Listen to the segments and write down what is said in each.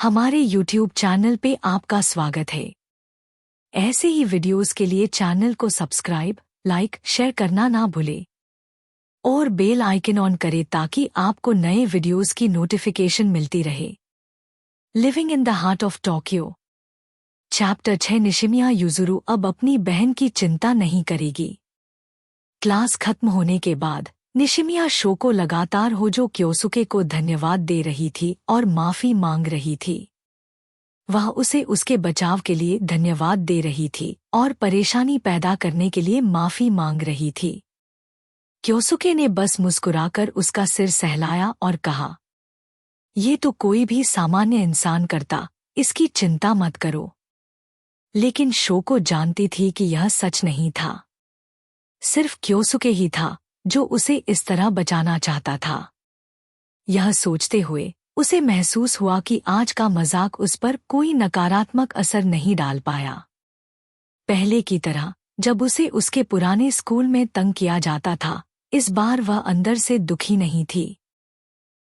हमारे YouTube channel पे आपका स्वागत है। ऐसे ही वीडियोस के लिए चैनल को सब्सक्राइब, लाइक, शेयर करना ना भूलें और बेल आइकन ऑन करें ताकि आपको नए वीडियोस की नोटिफिकेशन मिलती रहे। Living in the heart of Tokyo. Chapter 6। निशिमिया युजुरु अब अपनी बहन की चिंता नहीं करेगी। क्लास खत्म होने के बाद निशिमिया शोको लगातार होजो क्योसुके को धन्यवाद दे रही थी और माफी मांग रही थी। वह उसे उसके बचाव के लिए धन्यवाद दे रही थी और परेशानी पैदा करने के लिए माफी मांग रही थी। क्योसुके ने बस मुस्कुराकर उसका सिर सहलाया और कहा, ये तो कोई भी सामान्य इंसान करता, इसकी चिंता मत करो। लेकिन शोको जानती थी कि यह सच नहीं था। सिर्फ क्योसुके ही था जो उसे इस तरह बचाना चाहता था। यह सोचते हुए उसे महसूस हुआ कि आज का मजाक उस पर कोई नकारात्मक असर नहीं डाल पाया। पहले की तरह जब उसे उसके पुराने स्कूल में तंग किया जाता था, इस बार वह अंदर से दुखी नहीं थी,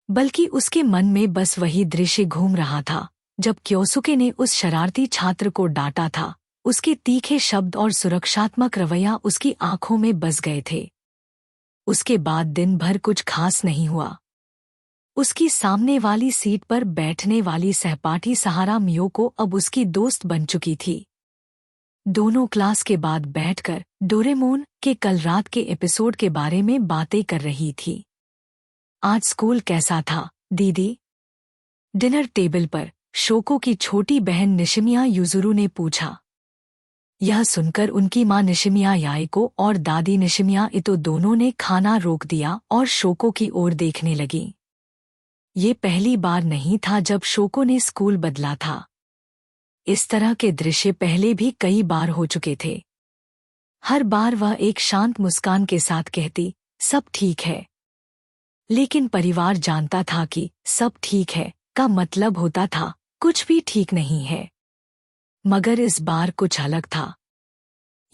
बल्कि उसके मन में बस वही दृश्य घूम रहा था जब क्योसुके ने उस शरारती छात्र को डांटा था। उसके तीखे शब्द और सुरक्षात्मक रवैया उसकी आंखों में बस गए थे। उसके बाद दिन भर कुछ खास नहीं हुआ। उसकी सामने वाली सीट पर बैठने वाली सहपाठी सहारा मियोको अब उसकी दोस्त बन चुकी थी। दोनों क्लास के बाद बैठकर डोरेमोन के कल रात के एपिसोड के बारे में बातें कर रही थी। आज स्कूल कैसा था, दीदी? डिनर टेबल पर शोको की छोटी बहन निशिमिया युजुरु ने पूछा। यह सुनकर उनकी मां निशिमिया याएको और दादी निशिमिया इतो दोनों ने खाना रोक दिया और शोको की ओर देखने लगी। ये पहली बार नहीं था जब शोको ने स्कूल बदला था। इस तरह के दृश्य पहले भी कई बार हो चुके थे। हर बार वह एक शांत मुस्कान के साथ कहती, सब ठीक है। लेकिन परिवार जानता था कि सब ठीक है का मतलब होता था कुछ भी ठीक नहीं है। मगर इस बार कुछ अलग था।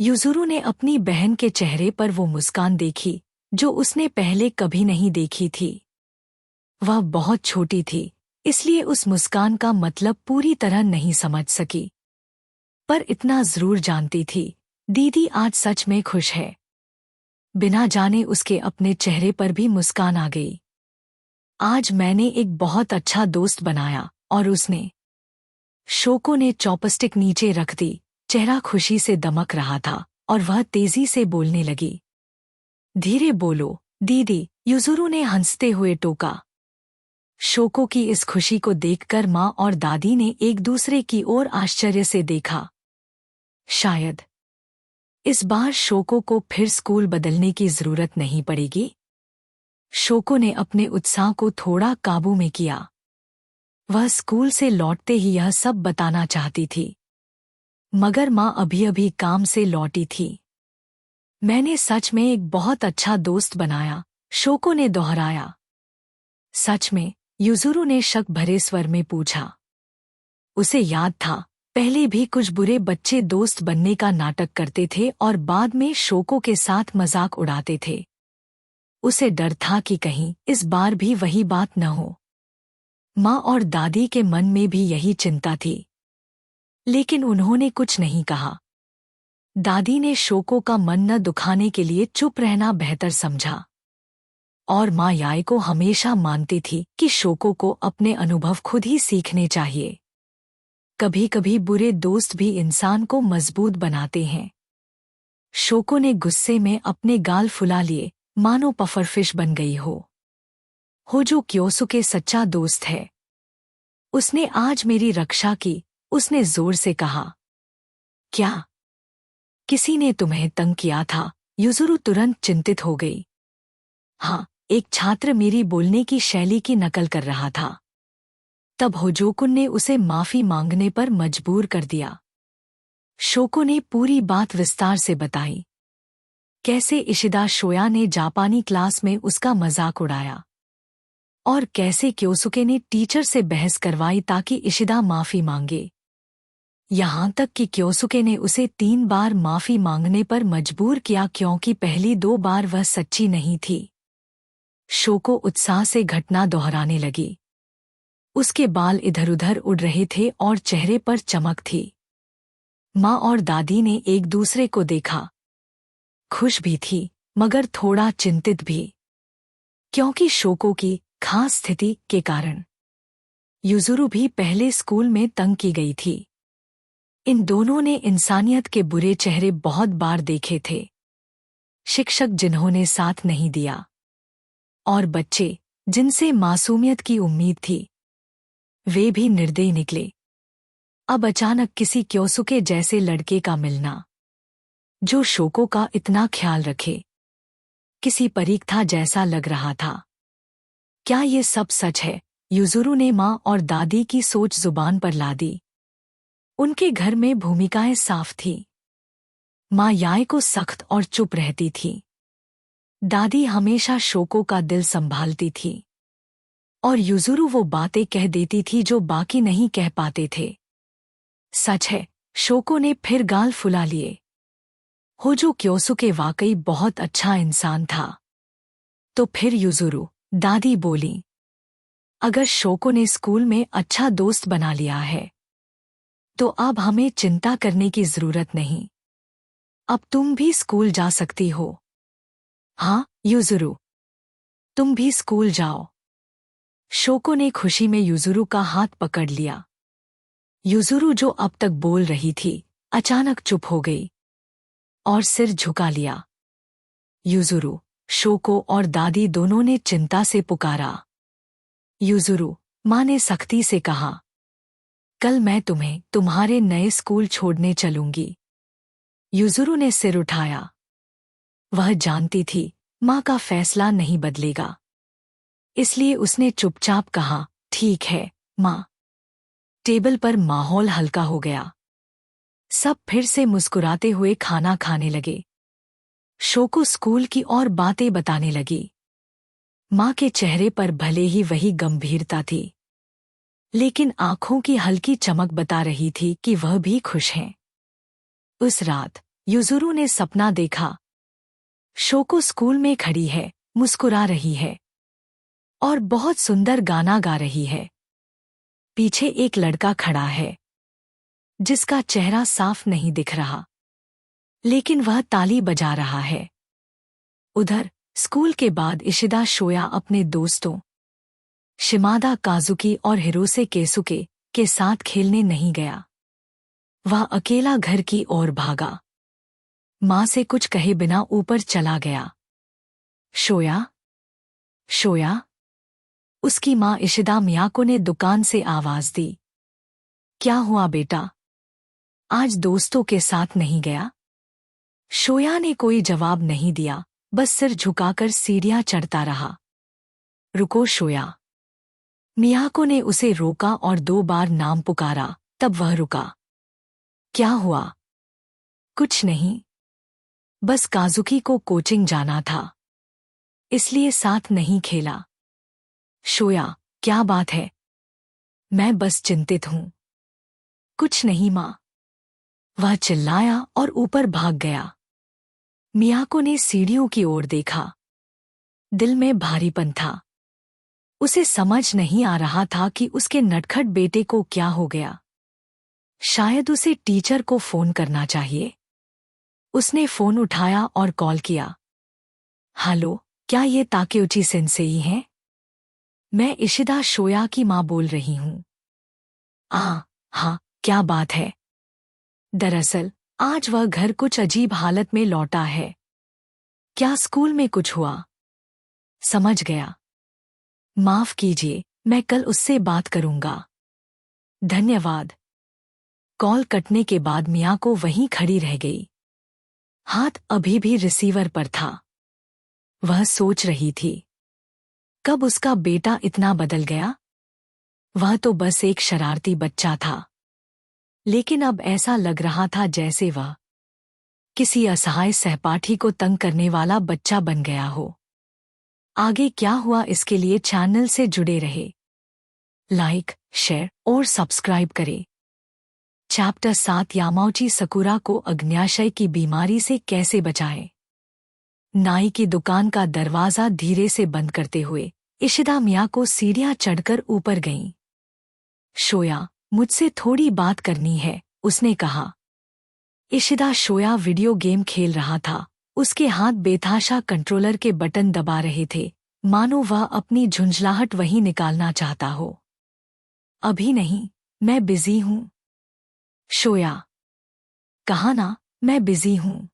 युजुरु ने अपनी बहन के चेहरे पर वो मुस्कान देखी जो उसने पहले कभी नहीं देखी थी। वह बहुत छोटी थी, इसलिए उस मुस्कान का मतलब पूरी तरह नहीं समझ सकी, पर इतना जरूर जानती थी, दीदी आज सच में खुश है। बिना जाने उसके अपने चेहरे पर भी मुस्कान आ गई। आज मैंने एक बहुत अच्छा दोस्त बनाया और उसने। शोको ने चॉपस्टिक नीचे रख दी। चेहरा खुशी से दमक रहा था और वह तेजी से बोलने लगी। धीरे बोलो, दीदी, युजुरु ने हंसते हुए टोका। शोको की इस खुशी को देखकर मां और दादी ने एक दूसरे की ओर आश्चर्य से देखा। शायद इस बार शोको को फिर स्कूल बदलने की जरूरत नहीं पड़ेगी। शोको ने अपने उत्साह को थोड़ा काबू में किया। वह स्कूल से लौटते ही यह सब बताना चाहती थी, मगर मां अभी अभी काम से लौटी थी। मैंने सच में एक बहुत अच्छा दोस्त बनाया, शोको ने दोहराया। सच में? युजुरु ने शक भरे स्वर में पूछा। उसे याद था, पहले भी कुछ बुरे बच्चे दोस्त बनने का नाटक करते थे और बाद में शोको के साथ मजाक उड़ाते थे। उसे डर था कि कहीं इस बार भी वही बात न हो। मां और दादी के मन में भी यही चिंता थी, लेकिन उन्होंने कुछ नहीं कहा। दादी ने शोको का मन न दुखाने के लिए चुप रहना बेहतर समझा, और मां याएको हमेशा मानती थी कि शोको को अपने अनुभव खुद ही सीखने चाहिए। कभी कभी बुरे दोस्त भी इंसान को मजबूत बनाते हैं। शोको ने गुस्से में अपने गाल फुला लिए, मानो पफरफिश बन गई हो जो क्योसुके सच्चा दोस्त है। उसने आज मेरी रक्षा की, उसने जोर से कहा। क्या किसी ने तुम्हें तंग किया था? युजुरु तुरंत चिंतित हो गई। हाँ, एक छात्र मेरी बोलने की शैली की नकल कर रहा था। तब होजोकुन ने उसे माफी मांगने पर मजबूर कर दिया। शोको ने पूरी बात विस्तार से बताई। कैसे इशिदा शोया ने जापानी क्लास में उसका मजाक उड़ाया और कैसे क्योसुके ने टीचर से बहस करवाई ताकि इशिदा माफी मांगे। यहाँ तक कि क्योसुके ने उसे 3 बार माफी मांगने पर मजबूर किया क्योंकि पहली 2 बार वह सच्ची नहीं थी। शोको उत्साह से घटना दोहराने लगी। उसके बाल इधर उधर उड़ रहे थे और चेहरे पर चमक थी। माँ और दादी ने एक दूसरे को देखा। खुश भी थी मगर थोड़ा चिंतित भी, क्योंकि शोको की खास स्थिति के कारण युजुरु भी पहले स्कूल में तंग की गई थी। इन दोनों ने इंसानियत के बुरे चेहरे बहुत बार देखे थे। शिक्षक जिन्होंने साथ नहीं दिया और बच्चे जिनसे मासूमियत की उम्मीद थी, वे भी निर्दयी निकले। अब अचानक किसी क्योसुके जैसे लड़के का मिलना, जो शोको का इतना ख्याल रखे, किसी परीक्षा जैसा लग रहा था। क्या ये सब सच है? युजुरु ने माँ और दादी की सोच जुबान पर ला दी। उनके घर में भूमिकाएं साफ थी। माँ याय को सख्त और चुप रहती थी। दादी हमेशा शोको का दिल संभालती थी और युजुरु वो बातें कह देती थी जो बाकी नहीं कह पाते थे। सच है, शोको ने फिर गाल फुला लिए। होजो क्योसुके वाकई बहुत अच्छा इंसान था। तो फिर युजुरु, दादी बोली, अगर शोको ने स्कूल में अच्छा दोस्त बना लिया है तो अब हमें चिंता करने की जरूरत नहीं। अब तुम भी स्कूल जा सकती हो। हाँ युजुरु, तुम भी स्कूल जाओ। शोको ने खुशी में युजुरु का हाथ पकड़ लिया। युजुरु जो अब तक बोल रही थी, अचानक चुप हो गई और सिर झुका लिया। युजुरु, शोको और दादी दोनों ने चिंता से पुकारा। युजुरु, माँ ने सख्ती से कहा, कल मैं तुम्हें तुम्हारे नए स्कूल छोड़ने चलूंगी। युजुरु ने सिर उठाया। वह जानती थी माँ का फैसला नहीं बदलेगा, इसलिए उसने चुपचाप कहा, ठीक है माँ। टेबल पर माहौल हल्का हो गया। सब फिर से मुस्कुराते हुए खाना खाने लगे। शोको स्कूल की और बातें बताने लगी। माँ के चेहरे पर भले ही वही गंभीरता थी, लेकिन आंखों की हल्की चमक बता रही थी कि वह भी खुश हैं। उस रात युजुरु ने सपना देखा। शोको स्कूल में खड़ी है, मुस्कुरा रही है और बहुत सुंदर गाना गा रही है। पीछे एक लड़का खड़ा है, जिसका चेहरा साफ नहीं दिख रहा, लेकिन वह ताली बजा रहा है। उधर स्कूल के बाद इशिदा शोया अपने दोस्तों शिमादा काजुकी और हिरोसे केसुके के साथ खेलने नहीं गया। वह अकेला घर की ओर भागा। माँ से कुछ कहे बिना ऊपर चला गया। Shoya, Shoya. उसकी माँ इशिदा मियाको ने दुकान से आवाज दी। क्या हुआ बेटा, आज दोस्तों के साथ नहीं गया? शोया ने कोई जवाब नहीं दिया, बस सिर झुकाकर सीढ़ियां चढ़ता रहा। रुको शोया। मियाको ने उसे रोका और 2 बार नाम पुकारा, तब वह रुका। क्या हुआ? कुछ नहीं, बस काजुकी को कोचिंग जाना था, इसलिए साथ नहीं खेला। शोया, क्या बात है? मैं बस चिंतित हूं। कुछ नहीं माँ। वह चिल्लाया और ऊपर भाग गया। मियाको ने सीढ़ियों की ओर देखा। दिल में भारीपन था। उसे समझ नहीं आ रहा था कि उसके नटखट बेटे को क्या हो गया। शायद उसे टीचर को फोन करना चाहिए। उसने फोन उठाया और कॉल किया। हेलो, क्या ये ताकेउची सेंसेई हैं? मैं इशिदा शोया की माँ बोल रही हूँ। हाँ, क्या बात है? दरअसल आज वह घर कुछ अजीब हालत में लौटा है। क्या स्कूल में कुछ हुआ? समझ गया। माफ कीजिए, मैं कल उससे बात करूंगा। धन्यवाद। कॉल कटने के बाद मियाको वहीं खड़ी रह गई। हाथ अभी भी रिसीवर पर था। वह सोच रही थी, कब उसका बेटा इतना बदल गया? वह तो बस एक शरारती बच्चा था, लेकिन अब ऐसा लग रहा था जैसे वह किसी असहाय सहपाठी को तंग करने वाला बच्चा बन गया हो। आगे क्या हुआ इसके लिए चैनल से जुड़े रहे। लाइक, शेयर और सब्सक्राइब करें। चैप्टर 7 यामाउची सकुरा को अग्न्याशय की बीमारी से कैसे बचाएं। नाई की दुकान का दरवाजा धीरे से बंद करते हुए इशिदा मियाको सीढ़ियां चढ़कर ऊपर गईं। शोया, मुझसे थोड़ी बात करनी है, उसने कहा। इशिदा शोया वीडियो गेम खेल रहा था। उसके हाथ बेतहाशा कंट्रोलर के बटन दबा रहे थे, मानो वह अपनी झुंझलाहट वहीं निकालना चाहता हो। अभी नहीं, मैं बिजी हूं। शोया, कहा ना, मैं बिजी हूं।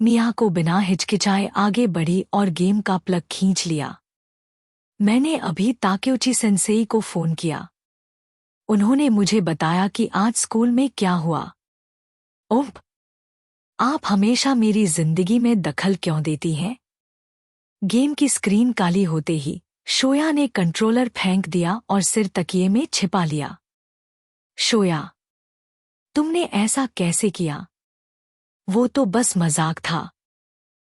मियाको बिना हिचकिचाए आगे बढ़ी और गेम का प्लग खींच लिया। मैंने अभी ताकेउची सेंसेई को फोन किया। उन्होंने मुझे बताया कि आज स्कूल में क्या हुआ। ओह, आप हमेशा मेरी जिंदगी में दखल क्यों देती हैं? गेम की स्क्रीन काली होते ही शोया ने कंट्रोलर फेंक दिया और सिर तकिए में छिपा लिया। शोया, तुमने ऐसा कैसे किया? वो तो बस मजाक था।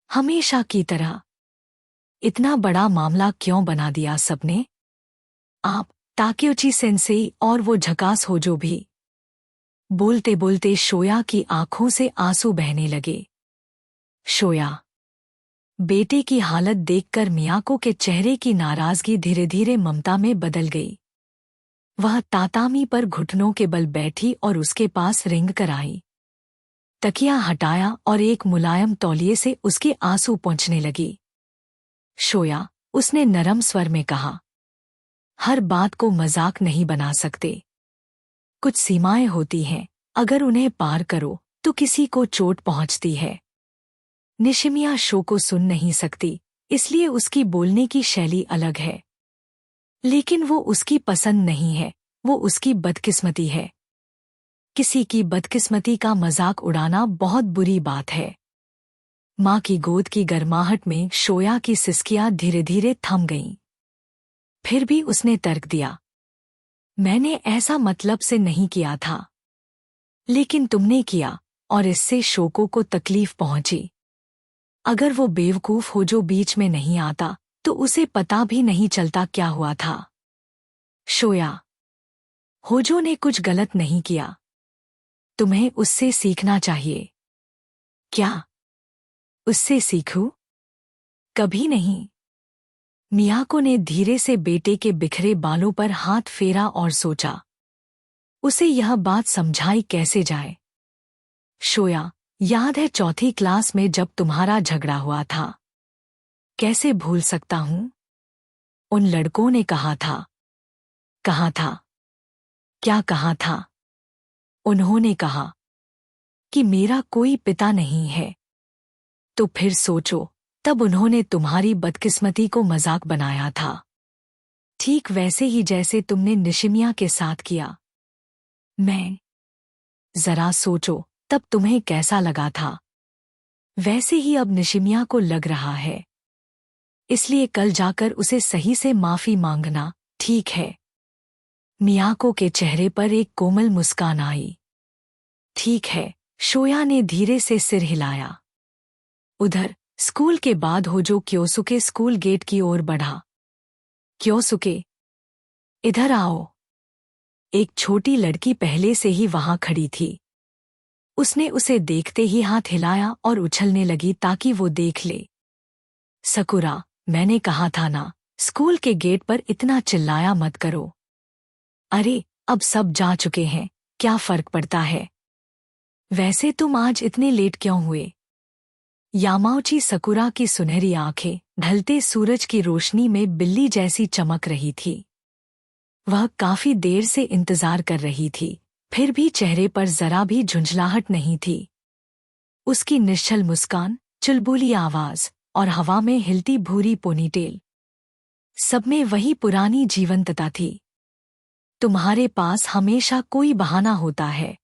हमेशा की तरह। इतना बड़ा मामला क्यों बना दिया सबने? आप, ताकेउची सेंसेई और वो झकास हो जो भी। बोलते बोलते शोया की आंखों से आंसू बहने लगे। शोया, बेटे की हालत देखकर मियाको के चेहरे की नाराजगी धीरे धीरे ममता में बदल गई। वह तातामी पर घुटनों के बल बैठी और उसके पास रेंग कर आई। तकिया हटाया और एक मुलायम तौलिए से उसके आंसू पोंछने लगी। शोया, उसने नरम स्वर में कहा, हर बात को मजाक नहीं बना सकते। कुछ सीमाएं होती हैं, अगर उन्हें पार करो तो किसी को चोट पहुंचती है। निशिमिया शो को सुन नहीं सकती, इसलिए उसकी बोलने की शैली अलग है। लेकिन वो उसकी पसंद नहीं है, वो उसकी बदकिस्मती है। किसी की बदकिस्मती का मजाक उड़ाना बहुत बुरी बात है। माँ की गोद की गर्माहट में शोया की सिसकियां धीरे धीरे थम गईं। फिर भी उसने तर्क दिया, मैंने ऐसा मतलब से नहीं किया था। लेकिन तुमने किया, और इससे शोको को तकलीफ पहुंची। अगर वो बेवकूफ हो जो बीच में नहीं आता, तो उसे पता भी नहीं चलता क्या हुआ था। शोया, होजो ने कुछ गलत नहीं किया। तुम्हें उससे सीखना चाहिए। क्या? उससे सीखूं? कभी नहीं। मियाको ने धीरे से बेटे के बिखरे बालों पर हाथ फेरा और सोचा, उसे यह बात समझाई कैसे जाए। शोया, याद है चौथी क्लास में जब तुम्हारा झगड़ा हुआ था? कैसे भूल सकता हूं? उन लड़कों ने कहा था। कहा था? क्या कहा था? उन्होंने कहा कि मेरा कोई पिता नहीं है। तो फिर सोचो, तब उन्होंने तुम्हारी बदकिस्मती को मजाक बनाया था। ठीक वैसे ही जैसे तुमने निशिमिया के साथ किया। मैं, जरा सोचो, तब तुम्हें कैसा लगा था? वैसे ही अब निशिमिया को लग रहा है। इसलिए कल जाकर उसे सही से माफी मांगना, ठीक है? मियाको के चेहरे पर एक कोमल मुस्कान आई। ठीक है, शोया ने धीरे से सिर हिलाया। उधर स्कूल के बाद होजो क्योसुके स्कूल गेट की ओर बढ़ा। क्योसुके, इधर आओ। एक छोटी लड़की पहले से ही वहां खड़ी थी। उसने उसे देखते ही हाथ हिलाया और उछलने लगी ताकि वो देख ले। सकुरा, मैंने कहा था ना, स्कूल के गेट पर इतना चिल्लाया मत करो। अरे, अब सब जा चुके हैं, क्या फर्क पड़ता है? वैसे तुम आज इतने लेट क्यों हुए? यामाउची सकुरा की सुनहरी आंखें ढलते सूरज की रोशनी में बिल्ली जैसी चमक रही थी। वह काफी देर से इंतजार कर रही थी, फिर भी चेहरे पर जरा भी झुंझलाहट नहीं थी। उसकी निश्चल मुस्कान, चुलबुली आवाज और हवा में हिलती भूरी पोनीटेल, सब में वही पुरानी जीवंतता थी। तुम्हारे पास हमेशा कोई बहाना होता है।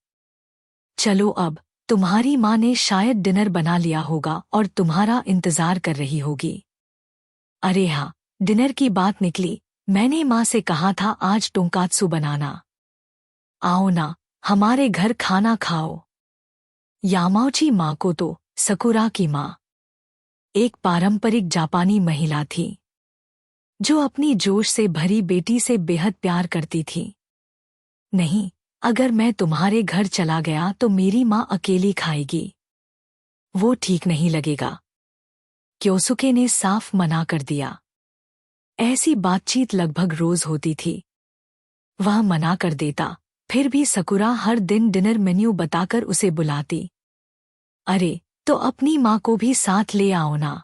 चलो अब, तुम्हारी माँ ने शायद डिनर बना लिया होगा और तुम्हारा इंतजार कर रही होगी। अरे हाँ, डिनर की बात निकली, मैंने माँ से कहा था आज टोंकात्सु बनाना। आओ ना, हमारे घर खाना खाओ। यामाउची माँ को तो सकुरा की माँ एक पारंपरिक जापानी महिला थी, जो अपनी जोश से भरी बेटी से बेहद प्यार करती थी। नहीं, अगर मैं तुम्हारे घर चला गया तो मेरी माँ अकेली खाएगी। वो ठीक नहीं लगेगा। क्योसुके ने साफ मना कर दिया। ऐसी बातचीत लगभग रोज होती थी। वह मना कर देता, फिर भी सकुरा हर दिन डिनर मेन्यू बताकर उसे बुलाती। अरे, तो अपनी माँ को भी साथ ले आओ ना।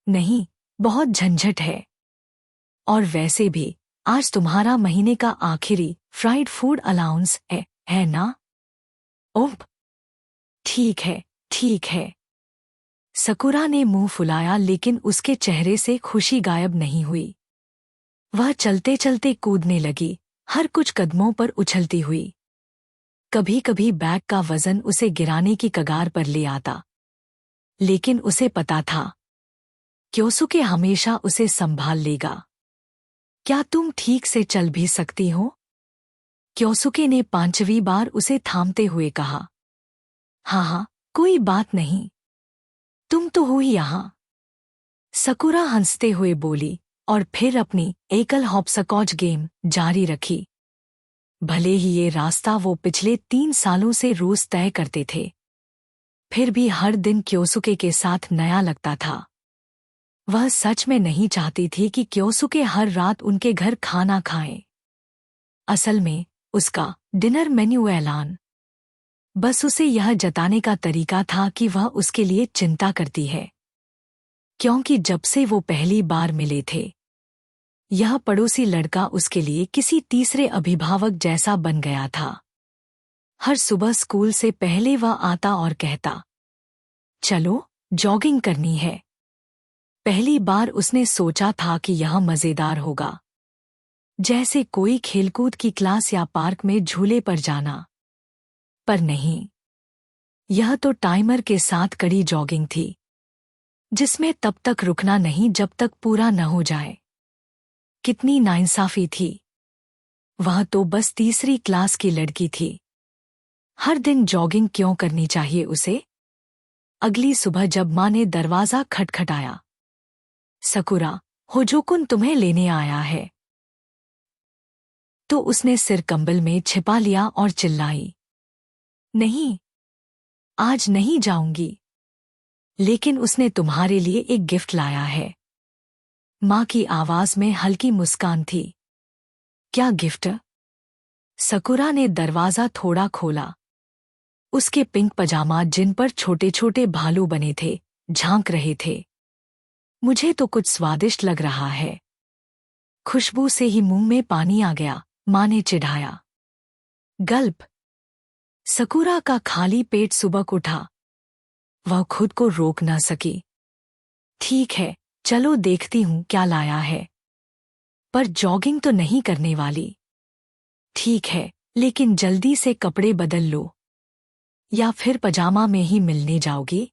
नहीं, बहुत झंझट है। और वैसे भी आज तुम्हारा महीने का आखिरी फ्राइड फूड अलाउंस है ना? ओह, ठीक है, ठीक है। सकुरा ने मुंह फुलाया, लेकिन उसके चेहरे से खुशी गायब नहीं हुई। वह चलते चलते कूदने लगी, हर कुछ कदमों पर उछलती हुई। कभी कभी बैग का वजन उसे गिराने की कगार पर ले आता, लेकिन उसे पता था क्योसुके हमेशा उसे संभाल लेगा। क्या तुम ठीक से चल भी सकती हो? क्योसुके ने 5वीं बार उसे थामते हुए कहा। हाँ हाँ, कोई बात नहीं, तुम तो हो ही यहाँ। सकुरा हंसते हुए बोली और फिर अपनी एकल हॉपस्कॉच गेम जारी रखी। भले ही ये रास्ता वो पिछले 3 सालों से रोज तय करते थे, फिर भी हर दिन क्योसुके के साथ नया लगता था। वह सच में नहीं चाहती थी कि क्योसुके हर रात उनके घर खाना खाए। असल में उसका डिनर मेन्यू ऐलान बस उसे यह जताने का तरीका था कि वह उसके लिए चिंता करती है, क्योंकि जब से वो पहली बार मिले थे, यह पड़ोसी लड़का उसके लिए किसी तीसरे अभिभावक जैसा बन गया था। हर सुबह स्कूल से पहले वह आता और कहता, चलो जॉगिंग करनी है। पहली बार उसने सोचा था कि यह मजेदार होगा, जैसे कोई खेलकूद की क्लास या पार्क में झूले पर जाना। पर नहीं, यह तो टाइमर के साथ कड़ी जॉगिंग थी, जिसमें तब तक रुकना नहीं जब तक पूरा न हो जाए। कितनी नाइंसाफी थी। वह तो बस तीसरी क्लास की लड़की थी। हर दिन जॉगिंग क्यों करनी चाहिए उसे? अगली सुबह जब माँ ने दरवाजा खटखटाया, सकुरा, होजोकुन तुम्हें लेने आया है, तो उसने सिर कंबल में छिपा लिया और चिल्लाई, नहीं, आज नहीं जाऊंगी, लेकिन उसने तुम्हारे लिए एक गिफ्ट लाया है। माँ की आवाज में हल्की मुस्कान थी। क्या गिफ्ट? सकुरा ने दरवाजा थोड़ा खोला। उसके पिंक पजामा, जिन पर छोटे छोटे भालू बने थे, झांक रहे थे। मुझे तो कुछ स्वादिष्ट लग रहा है। खुशबू से ही मुंह में पानी आ गया, माँ ने चिढ़ाया। गल्प। सकुरा का खाली पेट सुबक उठा। वह खुद को रोक न सकी। ठीक है, चलो देखती हूँ क्या लाया है। पर जॉगिंग तो नहीं करने वाली। ठीक है, लेकिन जल्दी से कपड़े बदल लो, या फिर पजामा में ही मिलने जाओगी?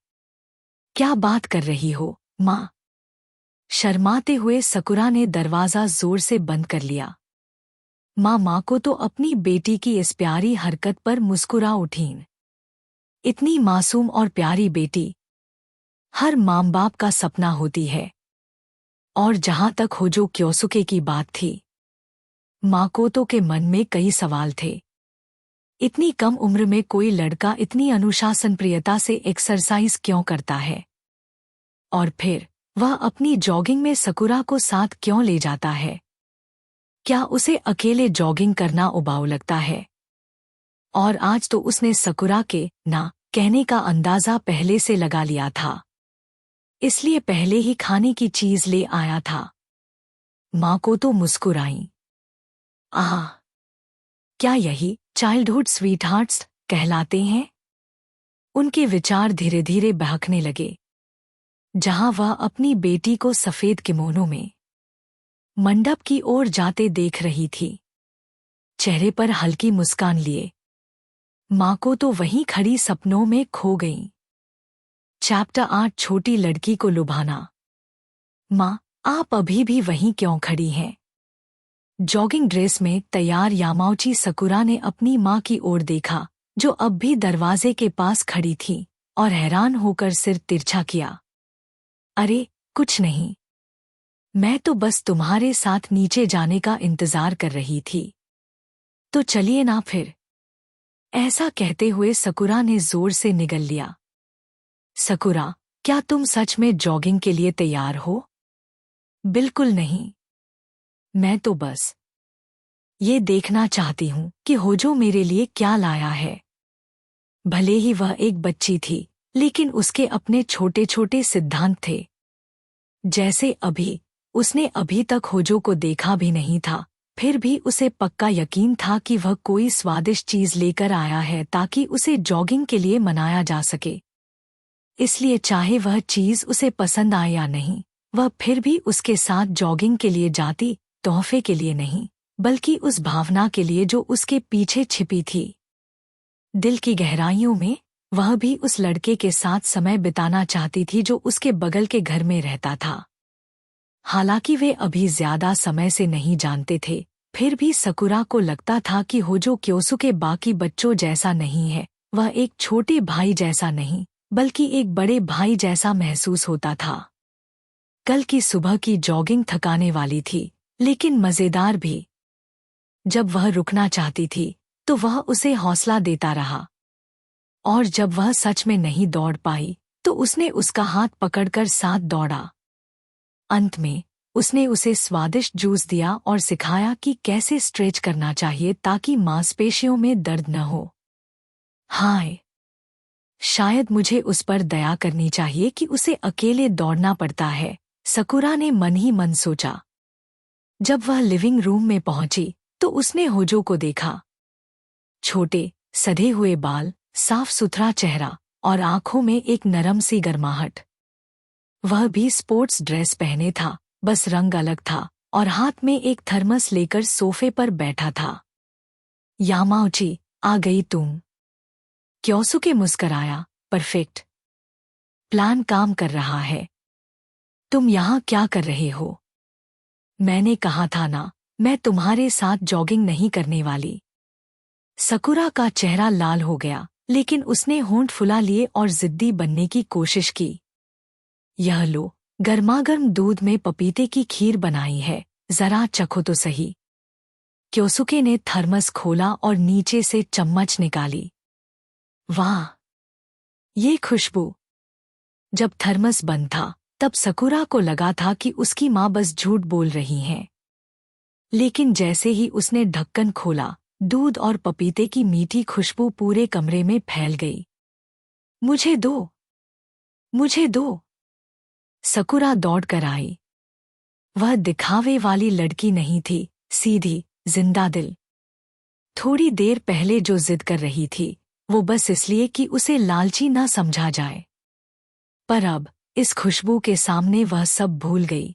क्या बात कर रही हो, माँ? शर्माते हुए सकुरा ने दरवाजा जोर से बंद कर लिया। माँ को तो अपनी बेटी की इस प्यारी हरकत पर मुस्कुरा उठीं। इतनी मासूम और प्यारी बेटी हर माँ बाप का सपना होती है। और जहां तक होजो क्योसुके की बात थी, माकोतो के मन में कई सवाल थे। इतनी कम उम्र में कोई लड़का इतनी अनुशासनप्रियता से एक्सरसाइज क्यों करता है? और फिर वह अपनी जॉगिंग में सकुरा को साथ क्यों ले जाता है? क्या उसे अकेले जॉगिंग करना उबाऊ लगता है? और आज तो उसने सकुरा के ना कहने का अंदाजा पहले से लगा लिया था, इसलिए पहले ही खाने की चीज ले आया था। माँ को तो मुस्कुराई। आह, क्या यही चाइल्डहुड स्वीटहार्ट्स कहलाते हैं? उनके विचार धीरे धीरे बहकने लगे, जहां वह अपनी बेटी को सफेद किमोनो में मंडप की ओर जाते देख रही थी। चेहरे पर हल्की मुस्कान लिए माँ को तो वहीं खड़ी सपनों में खो गई। चैप्टर 8 छोटी लड़की को लुभाना। माँ, आप अभी भी वहीं क्यों खड़ी हैं? जॉगिंग ड्रेस में तैयार यामाउची सकुरा ने अपनी माँ की ओर देखा, जो अब भी दरवाजे के पास खड़ी थी, और हैरान होकर सिर तिरछा किया। अरे, कुछ नहीं। मैं तो बस तुम्हारे साथ नीचे जाने का इंतजार कर रही थी। तो चलिए ना फिर। ऐसा कहते हुए सकुरा ने जोर से निगल लिया। सकुरा, क्या तुम सच में जॉगिंग के लिए तैयार हो? बिल्कुल नहीं। मैं तो बस ये देखना चाहती हूँ कि होजो मेरे लिए क्या लाया है। भले ही वह एक बच्ची थी, लेकिन उसके अपने छोटे छोटे सिद्धांत थे। जैसे उसने अभी तक होजो को देखा भी नहीं था, फिर भी उसे पक्का यकीन था कि वह कोई स्वादिष्ट चीज लेकर आया है ताकि उसे जॉगिंग के लिए मनाया जा सके। इसलिए चाहे वह चीज उसे पसंद आए या नहीं, वह फिर भी उसके साथ जॉगिंग के लिए जाती, तोहफे के लिए नहीं, बल्कि उस भावना के लिए जो उसके पीछे छिपी थी। दिल की गहराइयों में वह भी उस लड़के के साथ समय बिताना चाहती थी जो उसके बगल के घर में रहता था। हालांकि वे अभी ज्यादा समय से नहीं जानते थे, फिर भी सकुरा को लगता था कि होजो क्योसुके बाकी बच्चों जैसा नहीं है। वह एक छोटे भाई जैसा नहीं, बल्कि एक बड़े भाई जैसा महसूस होता था। कल की सुबह की जॉगिंग थकाने वाली थी, लेकिन मजेदार भी। जब वह रुकना चाहती थी, तो वह उसे हौसला देता रहा, और जब वह सच में नहीं दौड़ पाई, तो उसने उसका हाथ पकड़कर साथ दौड़ा। अंत में उसने उसे स्वादिष्ट जूस दिया और सिखाया कि कैसे स्ट्रेच करना चाहिए ताकि मांसपेशियों में दर्द न हो। हाय, शायद मुझे उस पर दया करनी चाहिए कि उसे अकेले दौड़ना पड़ता है, सकुरा ने मन ही मन सोचा। जब वह लिविंग रूम में पहुंची, तो उसने होजो को देखा। छोटे, सधे हुए बाल, साफ सुथरा चेहरा और आंखों में एक नरम सी गर्माहट। वह भी स्पोर्ट्स ड्रेस पहने था, बस रंग अलग था, और हाथ में एक थर्मस लेकर सोफे पर बैठा था। यामाउची, आ गई तुम? क्योसुके मुस्कराया। परफेक्ट। प्लान काम कर रहा है। तुम यहाँ क्या कर रहे हो? मैंने कहा था ना, मैं तुम्हारे साथ जॉगिंग नहीं करने वाली। सकुरा का चेहरा लाल हो गया, लेकिन उसने होंठ फुला लिए और जिद्दी बनने की कोशिश की। यह लो, गर्मागर्म दूध में पपीते की खीर बनाई है, जरा चखो तो सही। क्योसुके ने थर्मस खोला और नीचे से चम्मच निकाली। वाह, ये खुशबू! जब थर्मस बंद था, तब सकुरा को लगा था कि उसकी माँ बस झूठ बोल रही हैं। लेकिन जैसे ही उसने ढक्कन खोला, दूध और पपीते की मीठी खुशबू पूरे कमरे में फैल गई। मुझे दो, मुझे दो! सकुरा दौड़ कर आई। वह दिखावे वाली लड़की नहीं थी, सीधी, जिंदा दिल। थोड़ी देर पहले जो जिद कर रही थी, वो बस इसलिए कि उसे लालची ना समझा जाए। पर अब इस खुशबू के सामने वह सब भूल गई।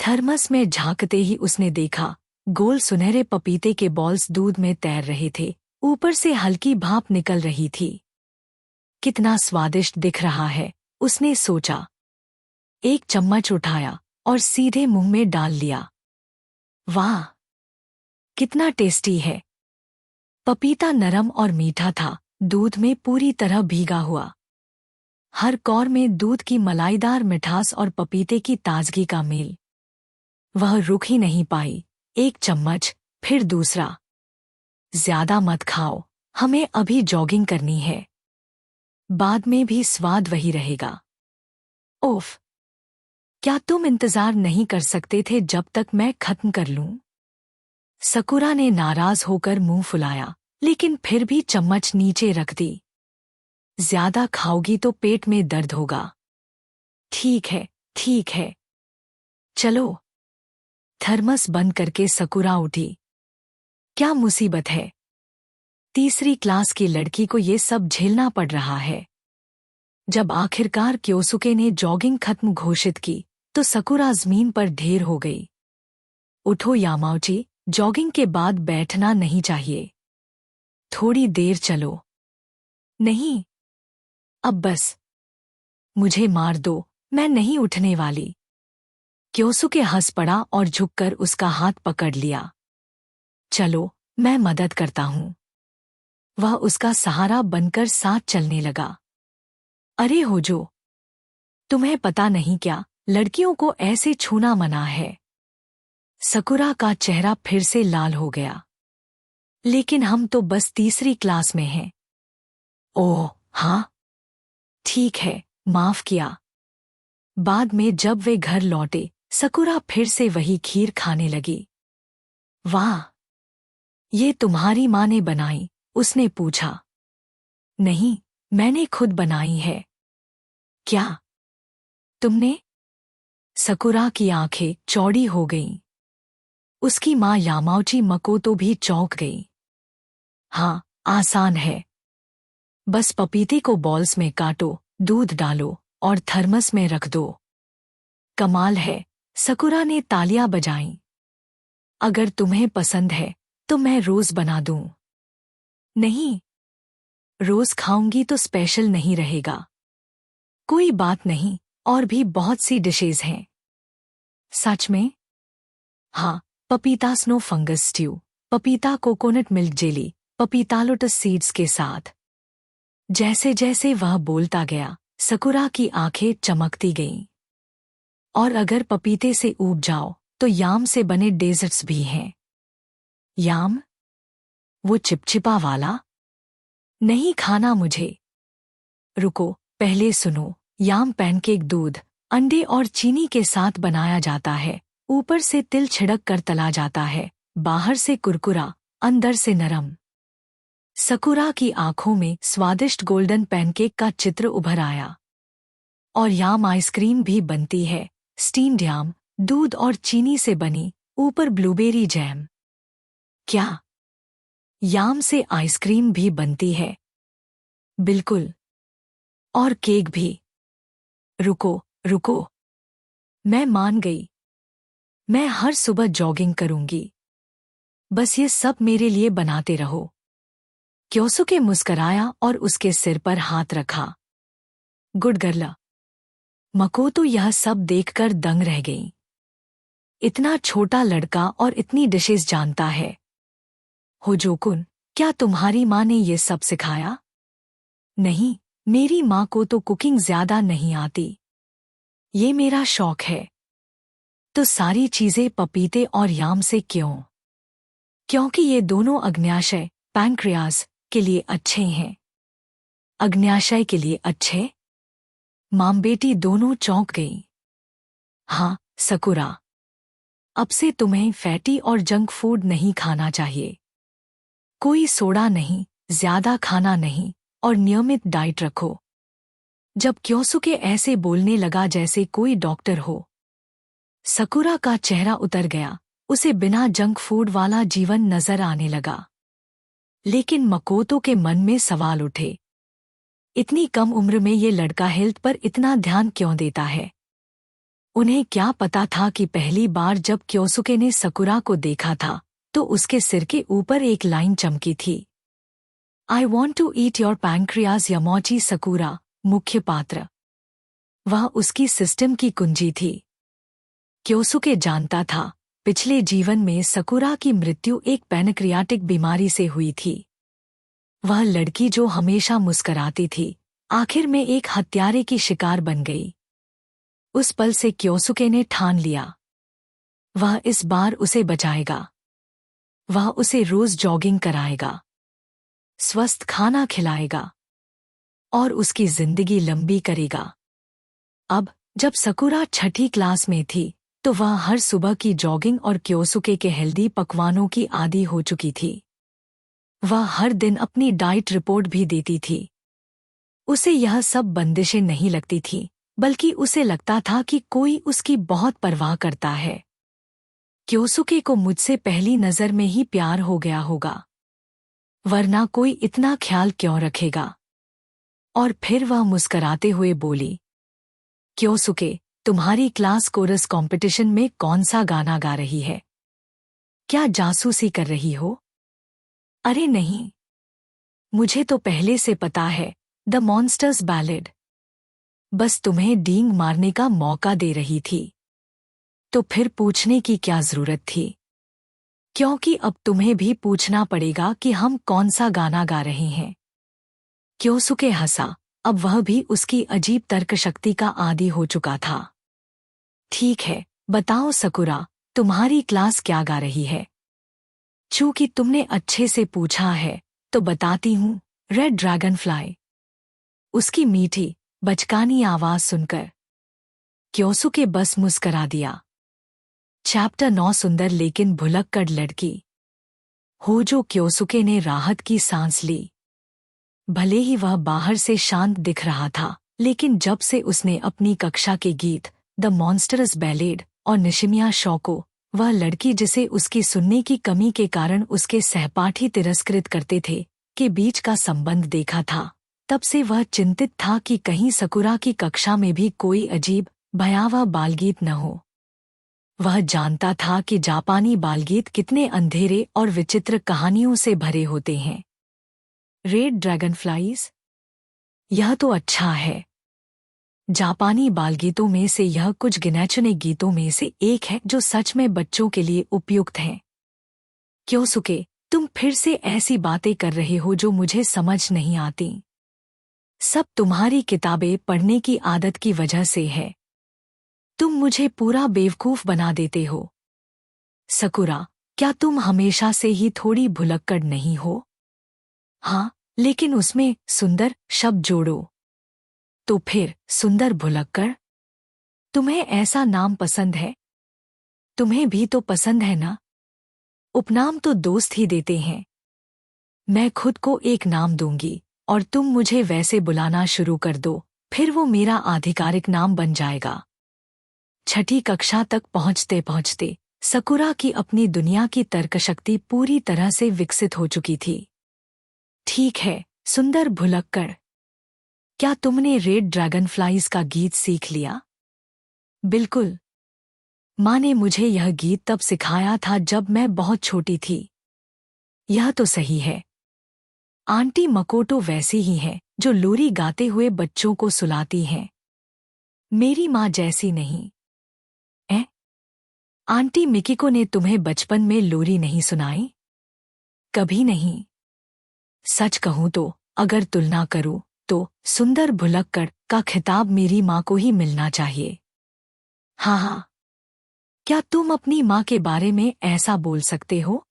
थर्मस में झांकते ही उसने देखा, गोल सुनहरे पपीते के बॉल्स दूध में तैर रहे थे, ऊपर से हल्की भाप निकल रही थी। कितना स्वादिष्ट दिख रहा है, उसने सोचा। एक चम्मच उठाया और सीधे मुंह में डाल लिया। वाह, कितना टेस्टी है! पपीता नरम और मीठा था, दूध में पूरी तरह भीगा हुआ। हर कौर में दूध की मलाईदार मिठास और पपीते की ताजगी का मेल। वह रुक ही नहीं पाई। एक चम्मच, फिर दूसरा। ज्यादा मत खाओ, हमें अभी जॉगिंग करनी है। बाद में भी स्वाद वही रहेगा। ओफ, क्या तुम इंतजार नहीं कर सकते थे जब तक मैं खत्म कर लूं? सकुरा ने नाराज होकर मुंह फुलाया, लेकिन फिर भी चम्मच नीचे रख दी। ज्यादा खाओगी तो पेट में दर्द होगा। ठीक है, ठीक है। चलो। थर्मस बंद करके सकुरा उठी। क्या मुसीबत है? तीसरी क्लास की लड़की को ये सब झेलना पड़ रहा है। जब आखिरकार क्योसुके ने जॉगिंग खत्म घोषित की, तो सकुरा जमीन पर ढेर हो गई। उठो यामाउची, जॉगिंग के बाद बैठना नहीं चाहिए। थोड़ी देर चलो। नहीं, अब बस। मुझे मार दो, मैं नहीं उठने वाली। क्योसुके हंस पड़ा और झुककर उसका हाथ पकड़ लिया। चलो, मैं मदद करता हूँ। वह उसका सहारा बनकर साथ चलने लगा। अरे होजो, तुम्हें पता नहीं क्या, लड़कियों को ऐसे छूना मना है। सकुरा का चेहरा फिर से लाल हो गया। लेकिन हम तो बस तीसरी क्लास में हैं। ओह, हाँ, ठीक है, माफ किया। बाद में जब वे घर लौटे, सकुरा फिर से वही खीर खाने लगी। वाह, ये तुम्हारी माँ ने बनाई? उसने पूछा। नहीं, मैंने खुद बनाई है। क्या तुमने? सकुरा की आंखें चौड़ी हो गईं। उसकी माँ यामाउची मकोतो भी चौंक गई। हाँ, आसान है। बस पपीते को बॉल्स में काटो, दूध डालो और थर्मस में रख दो। कमाल है, सकुरा ने तालियां बजाईं। अगर तुम्हें पसंद है तो मैं रोज बना दूं। नहीं, रोज खाऊंगी तो स्पेशल नहीं रहेगा। कोई बात नहीं, और भी बहुत सी डिशेज हैं। सच में? हाँ, पपीता स्नो फंगस स्ट्यू, पपीता कोकोनट मिल्क जेली, पपीता लोटस सीड्स के साथ। जैसे जैसे वह बोलता गया, सकुरा की आंखें चमकती गईं। और अगर पपीते से ऊब जाओ तो याम से बने डेजर्ट्स भी हैं। याम? वो चिपचिपा वाला? नहीं खाना मुझे। रुको, पहले सुनो। याम पैनकेक दूध, अंडे और चीनी के साथ बनाया जाता है। ऊपर से तिल छिड़क कर तला जाता है। बाहर से कुरकुरा, अंदर से नरम। सकुरा की आंखों में स्वादिष्ट गोल्डन पैनकेक का चित्र उभर आया। और याम आइसक्रीम भी बनती है। स्टीम्ड याम, दूध और चीनी से बनी, ऊपर ब्लूबेरी जैम। क्या याम से आइसक्रीम भी बनती है? बिल्कुल। और केक भी। रुको, रुको। मैं मान गई। मैं हर सुबह जॉगिंग करूंगी। बस ये सब मेरे लिए बनाते रहो। क्योसुके मुस्कराया और उसके सिर पर हाथ रखा। Good girl. मकोतो यह सब देखकर दंग रह गई। इतना छोटा लड़का और इतनी डिशेस जानता है। होजोकुन, क्या तुम्हारी माँ ने ये सब सिखाया? नहीं, मेरी माँ को तो कुकिंग ज्यादा नहीं आती। ये मेरा शौक है। तो सारी चीजें पपीते और याम से क्यों? क्योंकि ये दोनों अग्न्याशय, पैंक्रियाज, के लिए अच्छे हैं। अग्न्याशय के लिए अच्छे? माम बेटी दोनों चौंक गईं। हाँ, सकुरा। अब से तुम्हें फैटी और जंक फूड नहीं खाना चाहिए। कोई सोडा नहीं, ज्यादा खाना नहीं, और नियमित डाइट रखो। जब क्योसुके ऐसे बोलने लगा जैसे कोई डॉक्टर हो, सकुरा का चेहरा उतर गया। उसे बिना जंक फूड वाला जीवन नजर आने लगा। लेकिन मकोतो के मन में सवाल उठे। इतनी कम उम्र में ये लड़का हेल्थ पर इतना ध्यान क्यों देता है? उन्हें क्या पता था कि पहली बार जब क्योसुके ने सकुरा को देखा था तो उसके सिर के ऊपर एक लाइन चमकी थी। I want to eat your pancreas Yamauchi Sakura, मुख्य पात्र। वह उसकी सिस्टम की कुंजी थी। क्योसुके जानता था, पिछले जीवन में सकुरा की मृत्यु एक पैनक्रियाटिक बीमारी से हुई थी। वह लड़की जो हमेशा मुस्कराती थी, आखिर में एक हत्यारे की शिकार बन गई। उस पल से क्योसुके ने ठान लिया, वह इस बार उसे बचाएगा। वह उसे रोज जॉगिंग कराएगा, स्वस्थ खाना खिलाएगा और उसकी जिंदगी लंबी करेगा। अब जब सकुरा छठी क्लास में थी तो वह हर सुबह की जॉगिंग और क्योसुके के हेल्दी पकवानों की आदी हो चुकी थी। वह हर दिन अपनी डाइट रिपोर्ट भी देती थी। उसे यह सब बंदिशें नहीं लगती थीं, बल्कि उसे लगता था कि कोई उसकी बहुत परवाह करता है। क्योसुके को मुझसे पहली नज़र में ही प्यार हो गया होगा, वरना कोई इतना ख्याल क्यों रखेगा? और फिर वह मुस्कराते हुए बोली, क्योसुके, तुम्हारी क्लास कोरस कंपटीशन में कौन सा गाना गा रही है? क्या जासूसी कर रही हो? अरे नहीं, मुझे तो पहले से पता है, द मॉन्स्टर्स बैलेड। बस तुम्हें डींग मारने का मौका दे रही थी। तो फिर पूछने की क्या जरूरत थी? क्योंकि अब तुम्हें भी पूछना पड़ेगा कि हम कौन सा गाना गा रहे हैं। क्योसुके हंसा, अब वह भी उसकी अजीब तर्क शक्ति का आदी हो चुका था। ठीक है, बताओ सकुरा, तुम्हारी क्लास क्या गा रही है? चूंकि तुमने अच्छे से पूछा है, तो बताती हूँ, रेड ड्रैगन फ्लाई। उसकी मीठी, बचकानी आवाज सुनकर क्योसुके बस मुस्करा दिया। चैप्टर 9 सुंदर लेकिन भुलक्कड़ लड़की। होजो क्योसुके ने राहत की सांस ली। भले ही वह बाहर से शांत दिख रहा था, लेकिन जब से उसने अपनी कक्षा के गीत द मॉन्स्टरस बैलेड और निशिमिया शो को, वह लड़की जिसे उसकी सुनने की कमी के कारण उसके सहपाठी तिरस्कृत करते थे, के बीच का संबंध देखा था, तब से वह चिंतित था कि कहीं सकुरा की कक्षा में भी कोई अजीब भयावह बालगीत न हो। वह जानता था कि जापानी बालगीत कितने अंधेरे और विचित्र कहानियों से भरे होते हैं। रेड ड्रैगनफ्लाइज? यह तो अच्छा है। जापानी बालगीतों में से यह कुछ गिने-चुने गीतों में से एक है जो सच में बच्चों के लिए उपयुक्त हैं। क्योसुके, तुम फिर से ऐसी बातें कर रहे हो जो मुझे समझ नहीं आती। सब तुम्हारी किताबें पढ़ने की आदत की वजह से है। तुम मुझे पूरा बेवकूफ बना देते हो। सकुरा, क्या तुम हमेशा से ही थोड़ी भुलक्कड़ नहीं हो? हाँ, लेकिन उसमें सुंदर शब्द जोड़ो। तो फिर सुंदर भुलक्कड़? तुम्हें ऐसा नाम पसंद है? तुम्हें भी तो पसंद है ना? उपनाम तो दोस्त ही देते हैं। मैं खुद को एक नाम दूंगी और तुम मुझे वैसे बुलाना शुरू कर दो, फिर वो मेरा आधिकारिक नाम बन जाएगा। छठी कक्षा तक पहुंचते पहुंचते सकुरा की अपनी दुनिया की तर्कशक्ति पूरी तरह से विकसित हो चुकी थी। ठीक है, सुंदर भुलक्कड़, क्या तुमने रेड ड्रैगनफ्लाइज का गीत सीख लिया? बिल्कुल। माँ ने मुझे यह गीत तब सिखाया था जब मैं बहुत छोटी थी। यह तो सही है। आंटी मकोटो वैसी ही है जो लोरी गाते हुए बच्चों को सुलाती हैं। मेरी माँ जैसी नहीं। आंटी मिकिको ने तुम्हें बचपन में लोरी नहीं सुनाई? कभी नहीं। सच कहूं तो अगर तुलना करूं तो सुंदर भुलक्कड़ का खिताब मेरी माँ को ही मिलना चाहिए। हाँ हाँ। क्या तुम अपनी माँ के बारे में ऐसा बोल सकते हो?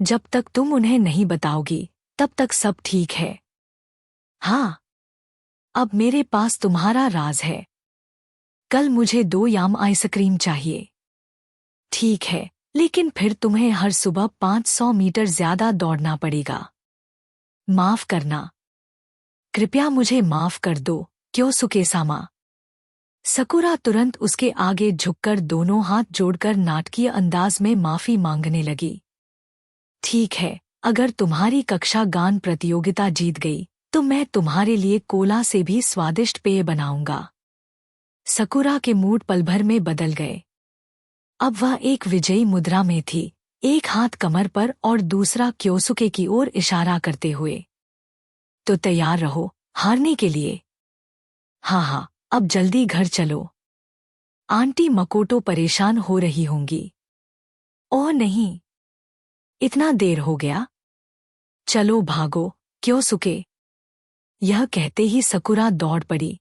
जब तक तुम उन्हें नहीं बताओगी तब तक सब ठीक है। हाँ। अब मेरे पास तुम्हारा राज है। कल मुझे 2 याम आइसक्रीम चाहिए। ठीक है, लेकिन फिर तुम्हें हर सुबह 500 मीटर ज्यादा दौड़ना पड़ेगा। माफ करना। कृपया मुझे माफ कर दो, क्योसुके-सामा। सकुरा तुरंत उसके आगे झुककर दोनों हाथ जोड़कर नाटकीय अंदाज में माफी मांगने लगी। ठीक है, अगर तुम्हारी कक्षा गान प्रतियोगिता जीत गई तो मैं तुम्हारे लिए कोला से भी स्वादिष्ट पेय बनाऊंगा। सकुरा के मूड पल भर में बदल गए। अब वह एक विजयी मुद्रा में थी, एक हाथ कमर पर और दूसरा क्योसुके की ओर इशारा करते हुए। तो तैयार रहो हारने के लिए। हाँ हाँ, अब जल्दी घर चलो। आंटी मकोटो परेशान हो रही होंगी। ओह नहीं, इतना देर हो गया। चलो भागो, क्योसुके। यह कहते ही सकुरा दौड़ पड़ी।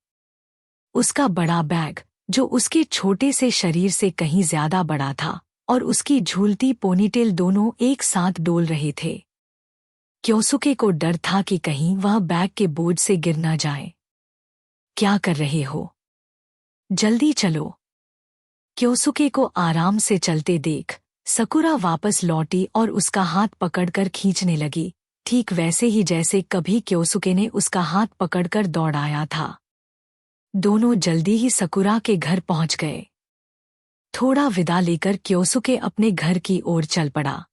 उसका बड़ा बैग, जो उसके छोटे से शरीर से कहीं ज्यादा बड़ा था, और उसकी झूलती पोनीटेल दोनों एक साथ डोल रहे थे। क्योसुके को डर था कि कहीं वह बैग के बोझ से गिर न जाए। क्या कर रहे हो? जल्दी चलो। क्योसुके को आराम से चलते देख सकुरा वापस लौटी और उसका हाथ पकड़कर खींचने लगी, ठीक वैसे ही जैसे कभी क्योसुके ने उसका हाथ पकड़कर दौड़ाया था। दोनों जल्दी ही सकुरा के घर पहुंच गए। थोड़ा विदा लेकर क्योसुके अपने घर की ओर चल पड़ा।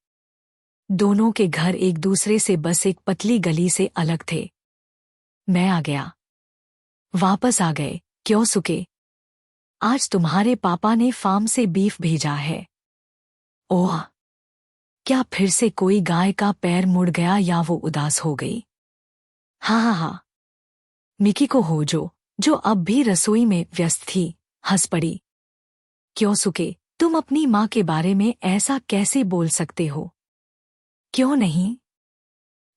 दोनों के घर एक दूसरे से बस एक पतली गली से अलग थे। मैं आ गया। वापस आ गए, क्योसुके। आज तुम्हारे पापा ने फार्म से बीफ भेजा है। ओह! क्या फिर से कोई गाय का पैर मुड़ गया या वो उदास हो गई? हाँ हाँ हाँ। मिकिको होजो, जो अब भी रसोई में व्यस्त थी, हंस पड़ी। क्योसुके, तुम अपनी माँ के बारे में ऐसा कैसे बोल सकते हो? क्यों नहीं?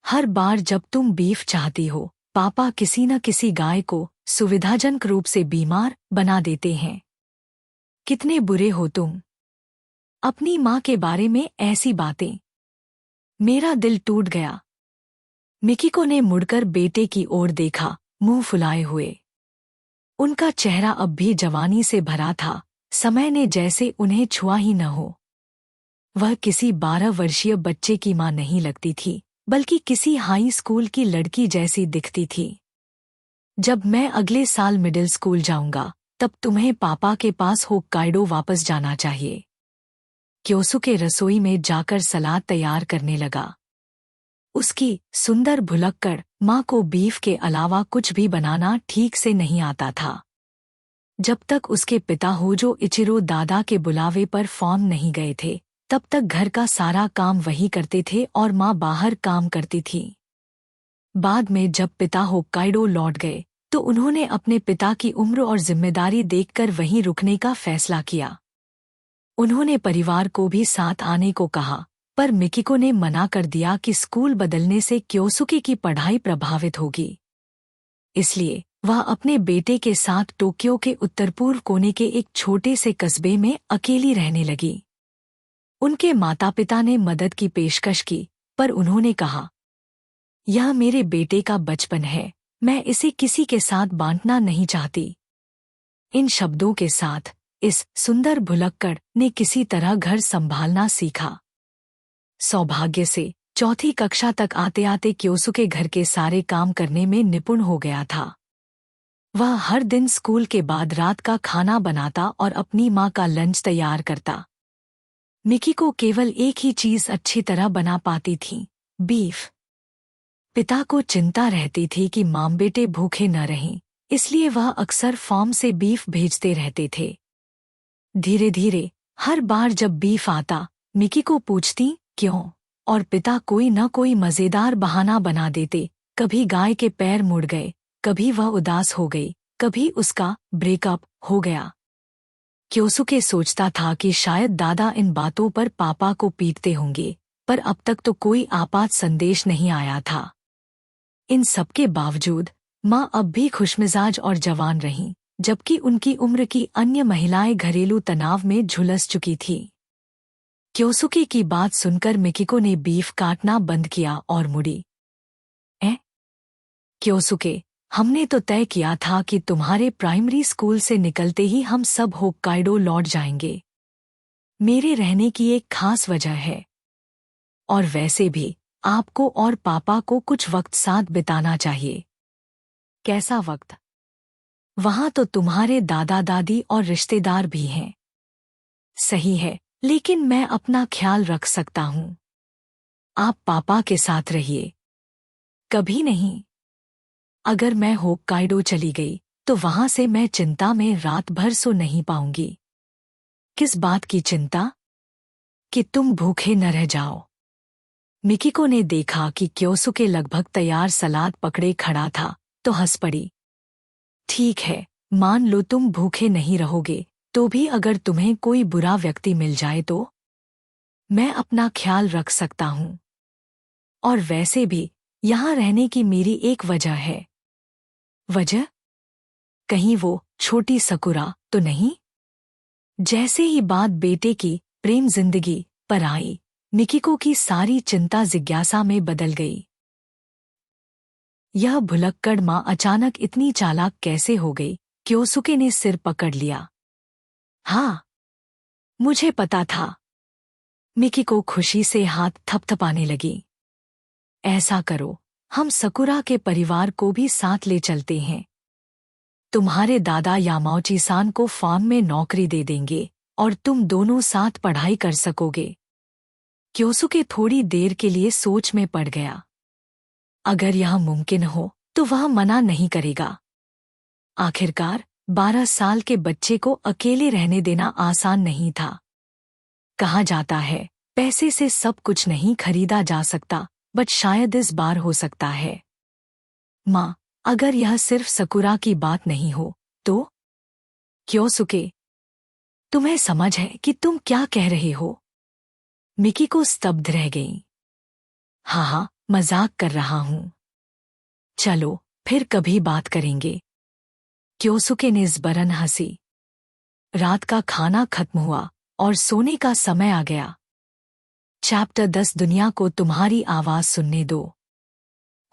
हर बार जब तुम बीफ चाहती हो, पापा किसी न किसी गाय को सुविधाजनक रूप से बीमार बना देते हैं। कितने बुरे हो तुम! अपनी माँ के बारे में ऐसी बातें। मेरा दिल टूट गया। मिकिको ने मुड़कर बेटे की ओर देखा, मुंह फुलाए हुए। उनका चेहरा अब भी जवानी से भरा था, समय ने जैसे उन्हें छुआ ही न हो। वह किसी 12 वर्षीय बच्चे की मां नहीं लगती थी, बल्कि किसी हाई स्कूल की लड़की जैसी दिखती थी। जब मैं अगले साल मिडिल स्कूल जाऊंगा, तब तुम्हें पापा के पास होक्काइडो वापस जाना चाहिए। क्योसुके रसोई में जाकर सलाद तैयार करने लगा। उसकी सुंदर भुलक्कड़ माँ को बीफ के अलावा कुछ भी बनाना ठीक से नहीं आता था। जब तक उसके पिता होजो इचिरो दादा के बुलावे पर फॉर्म नहीं गए थे, तब तक घर का सारा काम वही करते थे और माँ बाहर काम करती थी। बाद में जब पिता होक्काइडो लौट गए, तो उन्होंने अपने पिता की उम्र और जिम्मेदारी देखकर वहीं रुकने का फैसला किया। उन्होंने परिवार को भी साथ आने को कहा, पर मिकिको ने मना कर दिया कि स्कूल बदलने से क्योसुके की पढ़ाई प्रभावित होगी। इसलिए वह अपने बेटे के साथ टोक्यो के उत्तर पूर्व कोने के एक छोटे से कस्बे में अकेली रहने लगी। उनके माता पिता ने मदद की पेशकश की, पर उन्होंने कहा, यह मेरे बेटे का बचपन है, मैं इसे किसी के साथ बांटना नहीं चाहती। इन शब्दों के साथ इस सुंदर भुलक्कड़ ने किसी तरह घर संभालना सीखा। सौभाग्य से चौथी कक्षा तक आते आते क्योसुके घर के सारे काम करने में निपुण हो गया था। वह हर दिन स्कूल के बाद रात का खाना बनाता और अपनी माँ का लंच तैयार करता। मिकिको केवल एक ही चीज अच्छी तरह बना पाती थी, बीफ। पिता को चिंता रहती थी कि माँ बेटे भूखे न रहें, इसलिए वह अक्सर फार्म से बीफ भेजते रहते थे। धीरे धीरे हर बार जब बीफ आता, मिकिको पूछती क्यों, और पिता कोई न कोई मजेदार बहाना बना देते। कभी गाय के पैर मुड़ गए, कभी वह उदास हो गई, कभी उसका ब्रेकअप हो गया। क्योसुके सोचता था कि शायद दादा इन बातों पर पापा को पीटते होंगे, पर अब तक तो कोई आपात संदेश नहीं आया था। इन सबके बावजूद माँ अब भी खुशमिजाज और जवान रहीं, जबकि उनकी उम्र की अन्य महिलाएं घरेलू तनाव में झुलस चुकी थी। क्योसुके की बात सुनकर मिकिको ने बीफ काटना बंद किया और मुड़ी। क्योसुके, हमने तो तय किया था कि तुम्हारे प्राइमरी स्कूल से निकलते ही हम सब होक्काइडो लौट जाएंगे। मेरे रहने की एक खास वजह है। और वैसे भी आपको और पापा को कुछ वक्त साथ बिताना चाहिए। कैसा वक्त? वहां तो तुम्हारे दादा दादी और रिश्तेदार भी हैं। सही है, लेकिन मैं अपना ख्याल रख सकता हूँ। आप पापा के साथ रहिए। कभी नहीं। अगर मैं होक्काइडो चली गई, तो वहां से मैं चिंता में रात भर सो नहीं पाऊंगी। किस बात की चिंता? कि तुम भूखे न रह जाओ। मिकिको ने देखा कि क्योसुके लगभग तैयार सलाद पकड़े खड़ा था, तो हंस पड़ी। ठीक है, मान लो तुम भूखे नहीं रहोगे, तो भी अगर तुम्हें कोई बुरा व्यक्ति मिल जाए तो? मैं अपना ख्याल रख सकता हूँ। और वैसे भी यहाँ रहने की मेरी एक वजह है। वजह? कहीं वो छोटी सकुरा तो नहीं? जैसे ही बात बेटे की प्रेम जिंदगी पर आई, मिकिको की सारी चिंता जिज्ञासा में बदल गई। यह भुलक्कड़ माँ अचानक इतनी चालाक कैसे हो गई? क्योसुके ने सिर पकड़ लिया। हाँ, मुझे पता था। मिकिको खुशी से हाथ थपथपाने लगी। ऐसा करो, हम सकुरा के परिवार को भी साथ ले चलते हैं। तुम्हारे दादा यामाओची-सान को फार्म में नौकरी दे देंगे और तुम दोनों साथ पढ़ाई कर सकोगे। क्योसुके थोड़ी देर के लिए सोच में पड़ गया। अगर यह मुमकिन हो तो वह मना नहीं करेगा। आखिरकार 12 साल के बच्चे को अकेले रहने देना आसान नहीं था। कहा जाता है, पैसे से सब कुछ नहीं खरीदा जा सकता, बट शायद इस बार हो सकता है। माँ, अगर यह सिर्फ सकुरा की बात नहीं हो तो? क्योसुके, तुम्हें समझ है कि तुम क्या कह रहे हो? मिकिको स्तब्ध रह गई। हाँ, मजाक कर रहा हूँ। चलो, फिर कभी बात करेंगे। क्योसुके निस्बरन हंसी। रात का खाना खत्म हुआ और सोने का समय आ गया। चैप्टर 10 दुनिया को तुम्हारी आवाज सुनने दो।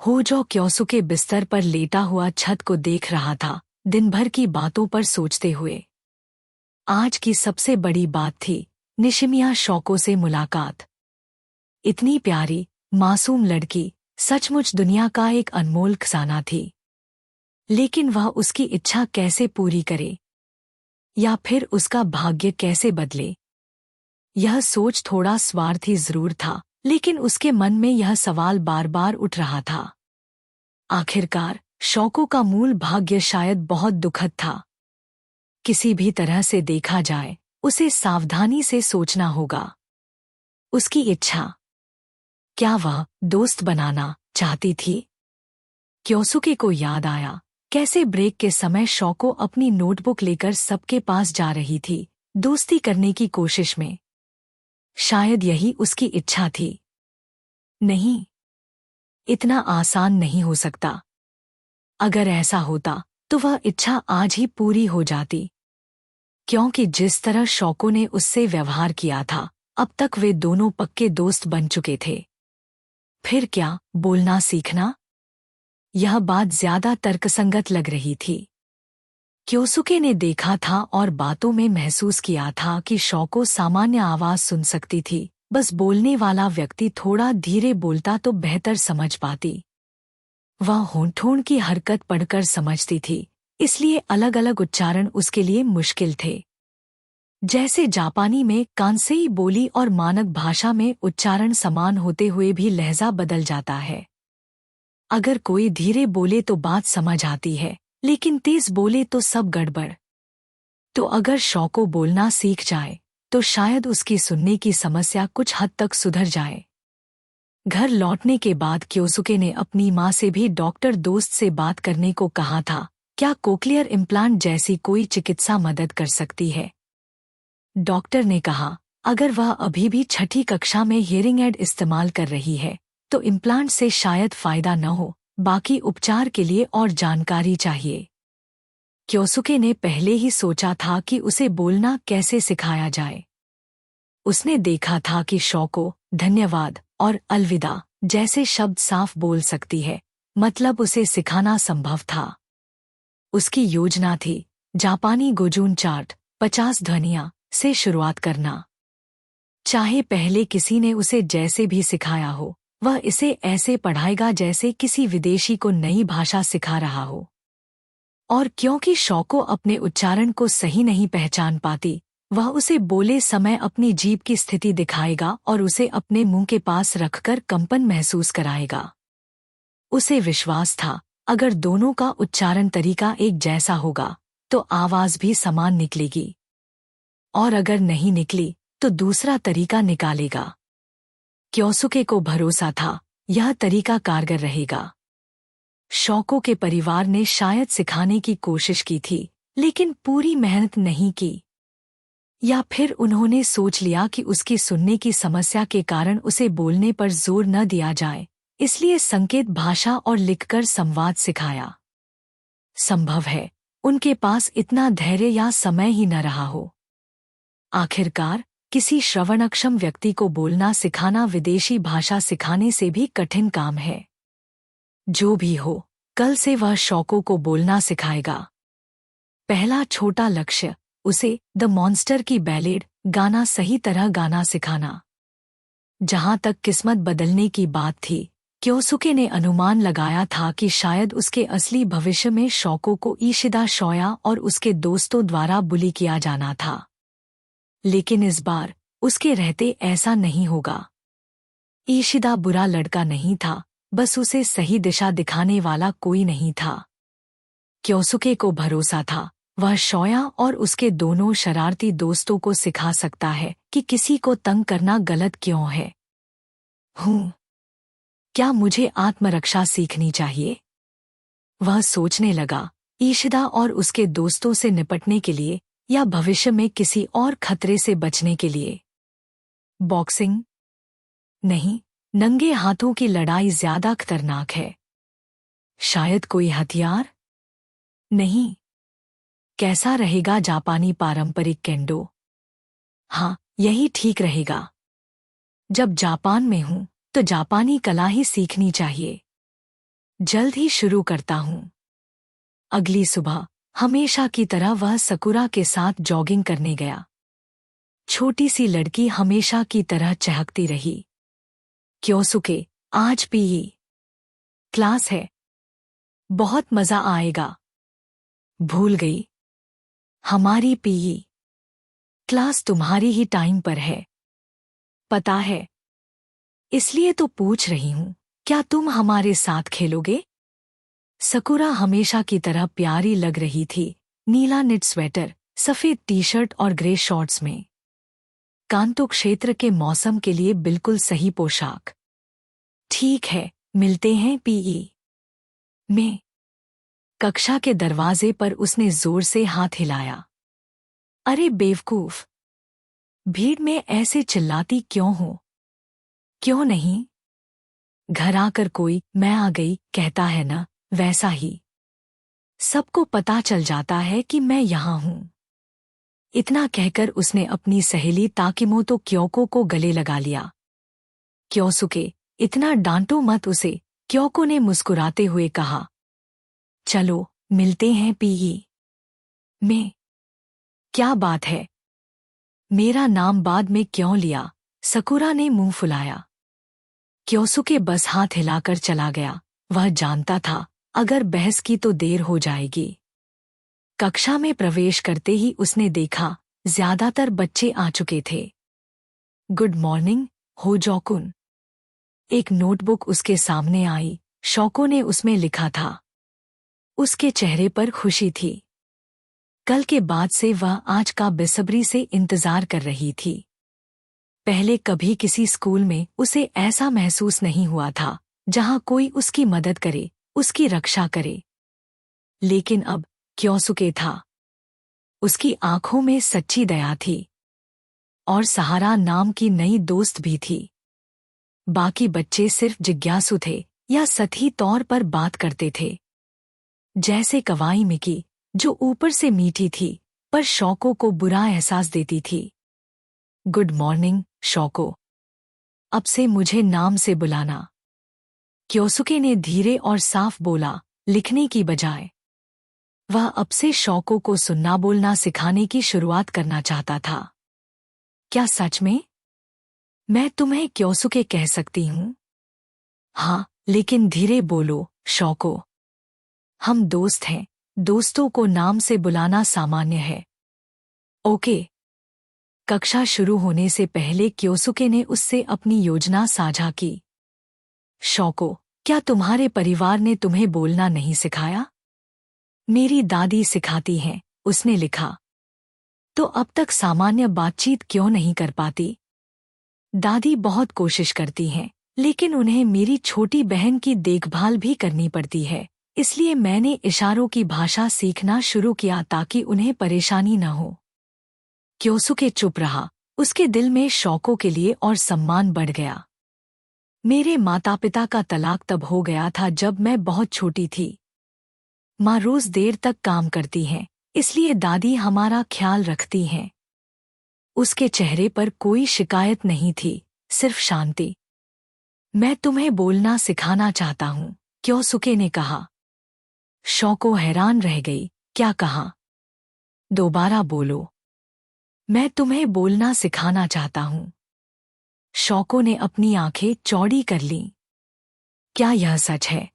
होजो क्योसुके बिस्तर पर लेटा हुआ छत को देख रहा था, दिन भर की बातों पर सोचते हुए। आज की सबसे बड़ी बात थी निशिमिया शौको से मुलाकात। इतनी प्यारी मासूम लड़की सचमुच दुनिया का एक अनमोल खजाना थी। लेकिन वह उसकी इच्छा कैसे पूरी करे, या फिर उसका भाग्य कैसे बदले? यह सोच थोड़ा स्वार्थी जरूर था, लेकिन उसके मन में यह सवाल बार बार उठ रहा था। आखिरकार शौको का मूल भाग्य शायद बहुत दुखद था। किसी भी तरह से देखा जाए, उसे सावधानी से सोचना होगा। उसकी इच्छा, क्या वह दोस्त बनाना चाहती थी? क्योसुके को याद आया कैसे ब्रेक के समय शौको अपनी नोटबुक लेकर सबके पास जा रही थी, दोस्ती करने की कोशिश में। शायद यही उसकी इच्छा थी। नहीं, इतना आसान नहीं हो सकता। अगर ऐसा होता तो वह इच्छा आज ही पूरी हो जाती, क्योंकि जिस तरह शौको ने उससे व्यवहार किया था, अब तक वे दोनों पक्के दोस्त बन चुके थे। फिर क्या बोलना सीखना? यह बात ज्यादा तर्कसंगत लग रही थी। क्योसुके ने देखा था और बातों में महसूस किया था कि शौको सामान्य आवाज सुन सकती थी, बस बोलने वाला व्यक्ति थोड़ा धीरे बोलता तो बेहतर समझ पाती। वह होंठ की हरकत पढ़कर समझती थी, इसलिए अलग अलग उच्चारण उसके लिए मुश्किल थे। जैसे जापानी में कांसेई बोली और मानक भाषा में उच्चारण समान होते हुए भी लहजा बदल जाता है। अगर कोई धीरे बोले तो बात समझ आती है, लेकिन तेज बोले तो सब गड़बड़। तो अगर शौको बोलना सीख जाए तो शायद उसकी सुनने की समस्या कुछ हद तक सुधर जाए। घर लौटने के बाद क्योसुके ने अपनी माँ से भी डॉक्टर दोस्त से बात करने को कहा था। क्या कोक्लियर इम्प्लांट जैसी कोई चिकित्सा मदद कर सकती है? डॉक्टर ने कहा, अगर वह अभी भी छठी कक्षा में हियरिंग एड इस्तेमाल कर रही है तो इम्प्लांट से शायद फायदा न हो, बाकी उपचार के लिए और जानकारी चाहिए। क्योसुके ने पहले ही सोचा था कि उसे बोलना कैसे सिखाया जाए। उसने देखा था कि शौको धन्यवाद और अलविदा जैसे शब्द साफ बोल सकती है, मतलब उसे सिखाना संभव था। उसकी योजना थी जापानी गोजून चार्ट 50 ध्वनियां से शुरुआत करना। चाहे पहले किसी ने उसे जैसे भी सिखाया हो, वह इसे ऐसे पढ़ाएगा जैसे किसी विदेशी को नई भाषा सिखा रहा हो। और क्योंकि शौको अपने उच्चारण को सही नहीं पहचान पाती, वह उसे बोले समय अपनी जीभ की स्थिति दिखाएगा और उसे अपने मुंह के पास रखकर कंपन महसूस कराएगा। उसे विश्वास था, अगर दोनों का उच्चारण तरीका एक जैसा होगा तो आवाज भी समान निकलेगी, और अगर नहीं निकली तो दूसरा तरीका निकालेगा। क्योसुके को भरोसा था, यह तरीका कारगर रहेगा। शौको के परिवार ने शायद सिखाने की कोशिश की थी, लेकिन पूरी मेहनत नहीं की। या फिर उन्होंने सोच लिया कि उसकी सुनने की समस्या के कारण उसे बोलने पर जोर न दिया जाए, इसलिए संकेत भाषा और लिखकर संवाद सिखाया। संभव है उनके पास इतना धैर्य या समय ही न रहा हो। आखिरकार किसी श्रवणक्षम व्यक्ति को बोलना सिखाना विदेशी भाषा सिखाने से भी कठिन काम है। जो भी हो, कल से वह शौको को बोलना सिखाएगा। पहला छोटा लक्ष्य, उसे द मॉन्स्टर की बैलेड गाना सही तरह गाना सिखाना। जहां तक किस्मत बदलने की बात थी, क्योसुके ने अनुमान लगाया था कि शायद उसके असली भविष्य में शौको को ईशिदा शोया और उसके दोस्तों द्वारा बुली किया जाना था। लेकिन इस बार उसके रहते ऐसा नहीं होगा। ईशिदा बुरा लड़का नहीं था, बस उसे सही दिशा दिखाने वाला कोई नहीं था। क्योसुके को भरोसा था, वह शोया और उसके दोनों शरारती दोस्तों को सिखा सकता है कि किसी को तंग करना गलत क्यों है। क्या मुझे आत्मरक्षा सीखनी चाहिए? वह सोचने लगा, ईशिदा और उसके दोस्तों से निपटने के लिए या भविष्य में किसी और खतरे से बचने के लिए। बॉक्सिंग? नहीं, नंगे हाथों की लड़ाई ज्यादा खतरनाक है। शायद कोई हथियार? नहीं। कैसा रहेगा जापानी पारंपरिक केंडो? हाँ, यही ठीक रहेगा। जब जापान में हूं तो जापानी कला ही सीखनी चाहिए। जल्द ही शुरू करता हूं। अगली सुबह हमेशा की तरह वह सकुरा के साथ जॉगिंग करने गया। छोटी सी लड़की हमेशा की तरह चहकती रही। क्योसुके, आज पीई क्लास है, बहुत मजा आएगा। भूल गई, हमारी पीई क्लास तुम्हारी ही टाइम पर है, पता है, इसलिए तो पूछ रही हूं, क्या तुम हमारे साथ खेलोगे? सकुरा हमेशा की तरह प्यारी लग रही थी, नीला निट स्वेटर, सफेद टी शर्ट और ग्रे शॉर्ट्स में। कांतो क्षेत्र के मौसम के लिए बिल्कुल सही पोशाक। ठीक है, मिलते हैं पीई में। कक्षा के दरवाजे पर उसने जोर से हाथ हिलाया। अरे बेवकूफ, भीड़ में ऐसे चिल्लाती क्यों हो? क्यों नहीं? घर आकर कोई मैं आ गई कहता है ना, वैसा ही सबको पता चल जाता है कि मैं यहां हूं। इतना कहकर उसने अपनी सहेली ताकिमोतो क्योको को गले लगा लिया। क्योसुके, इतना डांटो मत उसे, क्योको ने मुस्कुराते हुए कहा। चलो, मिलते हैं पीई में। क्या बात है, मेरा नाम बाद में क्यों लिया? सकुरा ने मुंह फुलाया। क्योसुके बस हाथ हिलाकर चला गया। वह जानता था, अगर बहस की तो देर हो जाएगी। कक्षा में प्रवेश करते ही उसने देखा, ज्यादातर बच्चे आ चुके थे। Good morning, Hojokun. एक नोटबुक उसके सामने आई, शोको ने उसमें लिखा था। उसके चेहरे पर खुशी थी। कल के बाद से वह आज का बेसब्री से इंतजार कर रही थी। पहले कभी किसी स्कूल में उसे ऐसा महसूस नहीं हुआ था, जहां कोई उसकी मदद करे, उसकी रक्षा करे। लेकिन अब क्योसुके था। उसकी आंखों में सच्ची दया थी। और सहारा नाम की नई दोस्त भी थी। बाकी बच्चे सिर्फ जिज्ञासु थे या सतही तौर पर बात करते थे। जैसे कवाई मिकी, जो ऊपर से मीठी थी पर शौको को बुरा एहसास देती थी। Good morning, Shoko. अब से मुझे नाम से बुलाना, क्योसुके ने धीरे और साफ बोला, लिखने की बजाय। वह अब से शौको को सुनना बोलना सिखाने की शुरुआत करना चाहता था। क्या सच में? मैं तुम्हें क्योसुके कह सकती हूँ? हाँ, लेकिन धीरे बोलो, शौको। हम दोस्त हैं, दोस्तों को नाम से बुलाना सामान्य है। ओके। कक्षा शुरू होने से पहले क्योसुके ने उससे अपनी योजना साझा की। शौको, क्या तुम्हारे परिवार ने तुम्हें बोलना नहीं सिखाया? मेरी दादी सिखाती हैं, उसने लिखा। तो अब तक सामान्य बातचीत क्यों नहीं कर पाती? दादी बहुत कोशिश करती हैं, लेकिन उन्हें मेरी छोटी बहन की देखभाल भी करनी पड़ती है, इसलिए मैंने इशारों की भाषा सीखना शुरू किया ताकि उन्हें परेशानी न हो। क्योसुके चुप रहा, उसके दिल में शौको के लिए और सम्मान बढ़ गया। मेरे माता पिता का तलाक तब हो गया था जब मैं बहुत छोटी थी। माँ रोज देर तक काम करती हैं, इसलिए दादी हमारा ख्याल रखती हैं। उसके चेहरे पर कोई शिकायत नहीं थी, सिर्फ शांति। मैं तुम्हें बोलना सिखाना चाहता हूँ, क्योसुके ने कहा। शौको हैरान रह गई, क्या कहा? दोबारा बोलो। मैं तुम्हें बोलना सिखाना चाहता हूँ। शौको ने अपनी आंखें चौड़ी कर लीं। क्या यह सच है?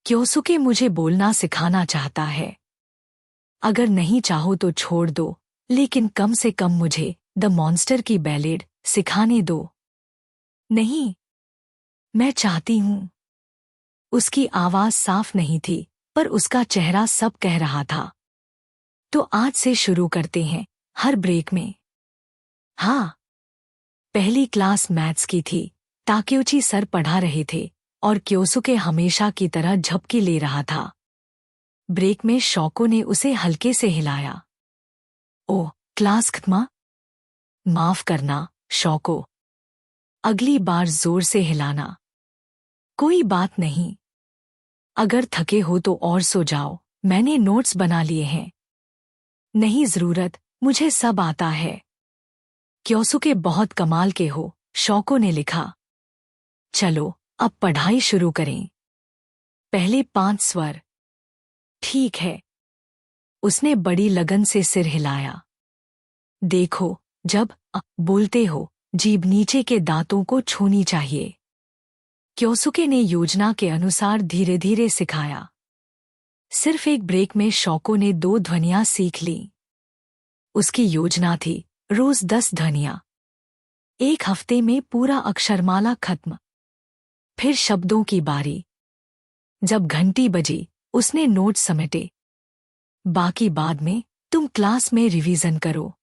क्योसुके मुझे बोलना सिखाना चाहता है। अगर नहीं चाहो तो छोड़ दो, लेकिन कम से कम मुझे द मॉन्स्टर की बैलेड सिखाने दो। नहीं, मैं चाहती हूं। उसकी आवाज साफ नहीं थी, पर उसका चेहरा सब कह रहा था। तो आज से शुरू करते हैं, हर ब्रेक में। हाँ। पहली क्लास मैथ्स की थी, ताकेउची सर पढ़ा रहे थे और क्योसुके हमेशा की तरह झपकी ले रहा था। ब्रेक में शौको ने उसे हल्के से हिलाया। ओह, क्लास खत्म? माफ करना, शौको। अगली बार जोर से हिलाना। कोई बात नहीं। अगर थके हो तो और सो जाओ, मैंने नोट्स बना लिए हैं। नहीं जरूरत, मुझे सब आता है। क्योसुके बहुत कमाल के हो, शौको ने लिखा। चलो, अब पढ़ाई शुरू करें। पहले 5 स्वर। ठीक है। उसने बड़ी लगन से सिर हिलाया। देखो, जब बोलते हो, जीभ नीचे के दांतों को छूनी चाहिए। क्योसुके ने योजना के अनुसार धीरे धीरे सिखाया। सिर्फ एक ब्रेक में शौको ने 2 ध्वनियां सीख लीं। उसकी योजना थी रोज 10 ध्वनियां। एक हफ्ते में पूरा अक्षरमाला खत्म। फिर शब्दों की बारी। जब घंटी बजी, उसने नोट समेटे। बाकी बाद में, तुम क्लास में रिवीजन करो।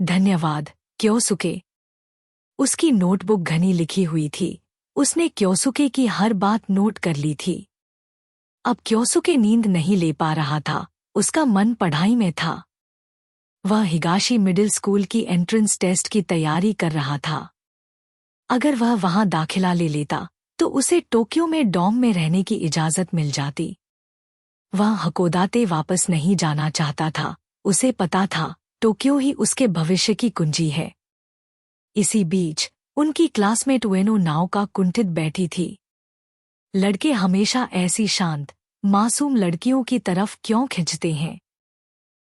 धन्यवाद, क्योसुके। उसकी नोटबुक घनी लिखी हुई थी। उसने क्योसुके की हर बात नोट कर ली थी। अब क्योसुके नींद नहीं ले पा रहा था, उसका मन पढ़ाई में था। वह हिगाशी मिडिल स्कूल की एंट्रेंस टेस्ट की तैयारी कर रहा था। अगर वह वहां दाखिला ले लेता, तो उसे टोक्यो में डॉर्म में रहने की इजाजत मिल जाती। वह हकोदाते वापस नहीं जाना चाहता था। उसे पता था, टोक्यो ही उसके भविष्य की कुंजी है। इसी बीच उनकी क्लासमेट उएनो नाओका कुंठित बैठी थी। लड़के हमेशा ऐसी शांत, मासूम लड़कियों की तरफ क्यों खिंचते हैं?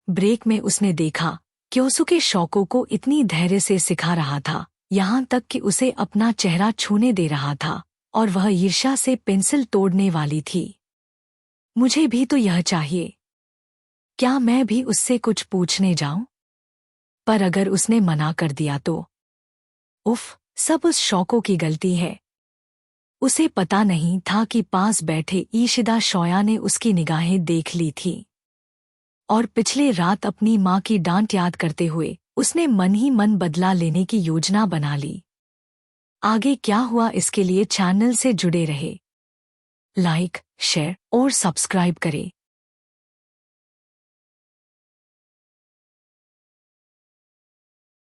ब्रेक में उसने देखा, क्योसुके शौको को इतनी धैर्य से सिखा रहा था, यहाँ तक कि उसे अपना चेहरा छूने दे रहा था, और वह ईर्ष्या से पेंसिल तोड़ने वाली थी। मुझे भी तो यह चाहिए। क्या मैं भी उससे कुछ पूछने जाऊं? पर अगर उसने मना कर दिया तो? उफ, सब उस शौको की गलती है। उसे पता नहीं था कि पास बैठे ईशिदा शोया ने उसकी निगाहें देख ली थी। और पिछले रात अपनी माँ की डांट याद करते हुए उसने मन ही मन बदला लेने की योजना बना ली। आगे क्या हुआ इसके लिए चैनल से जुड़े रहे। लाइक, शेयर और सब्सक्राइब करें।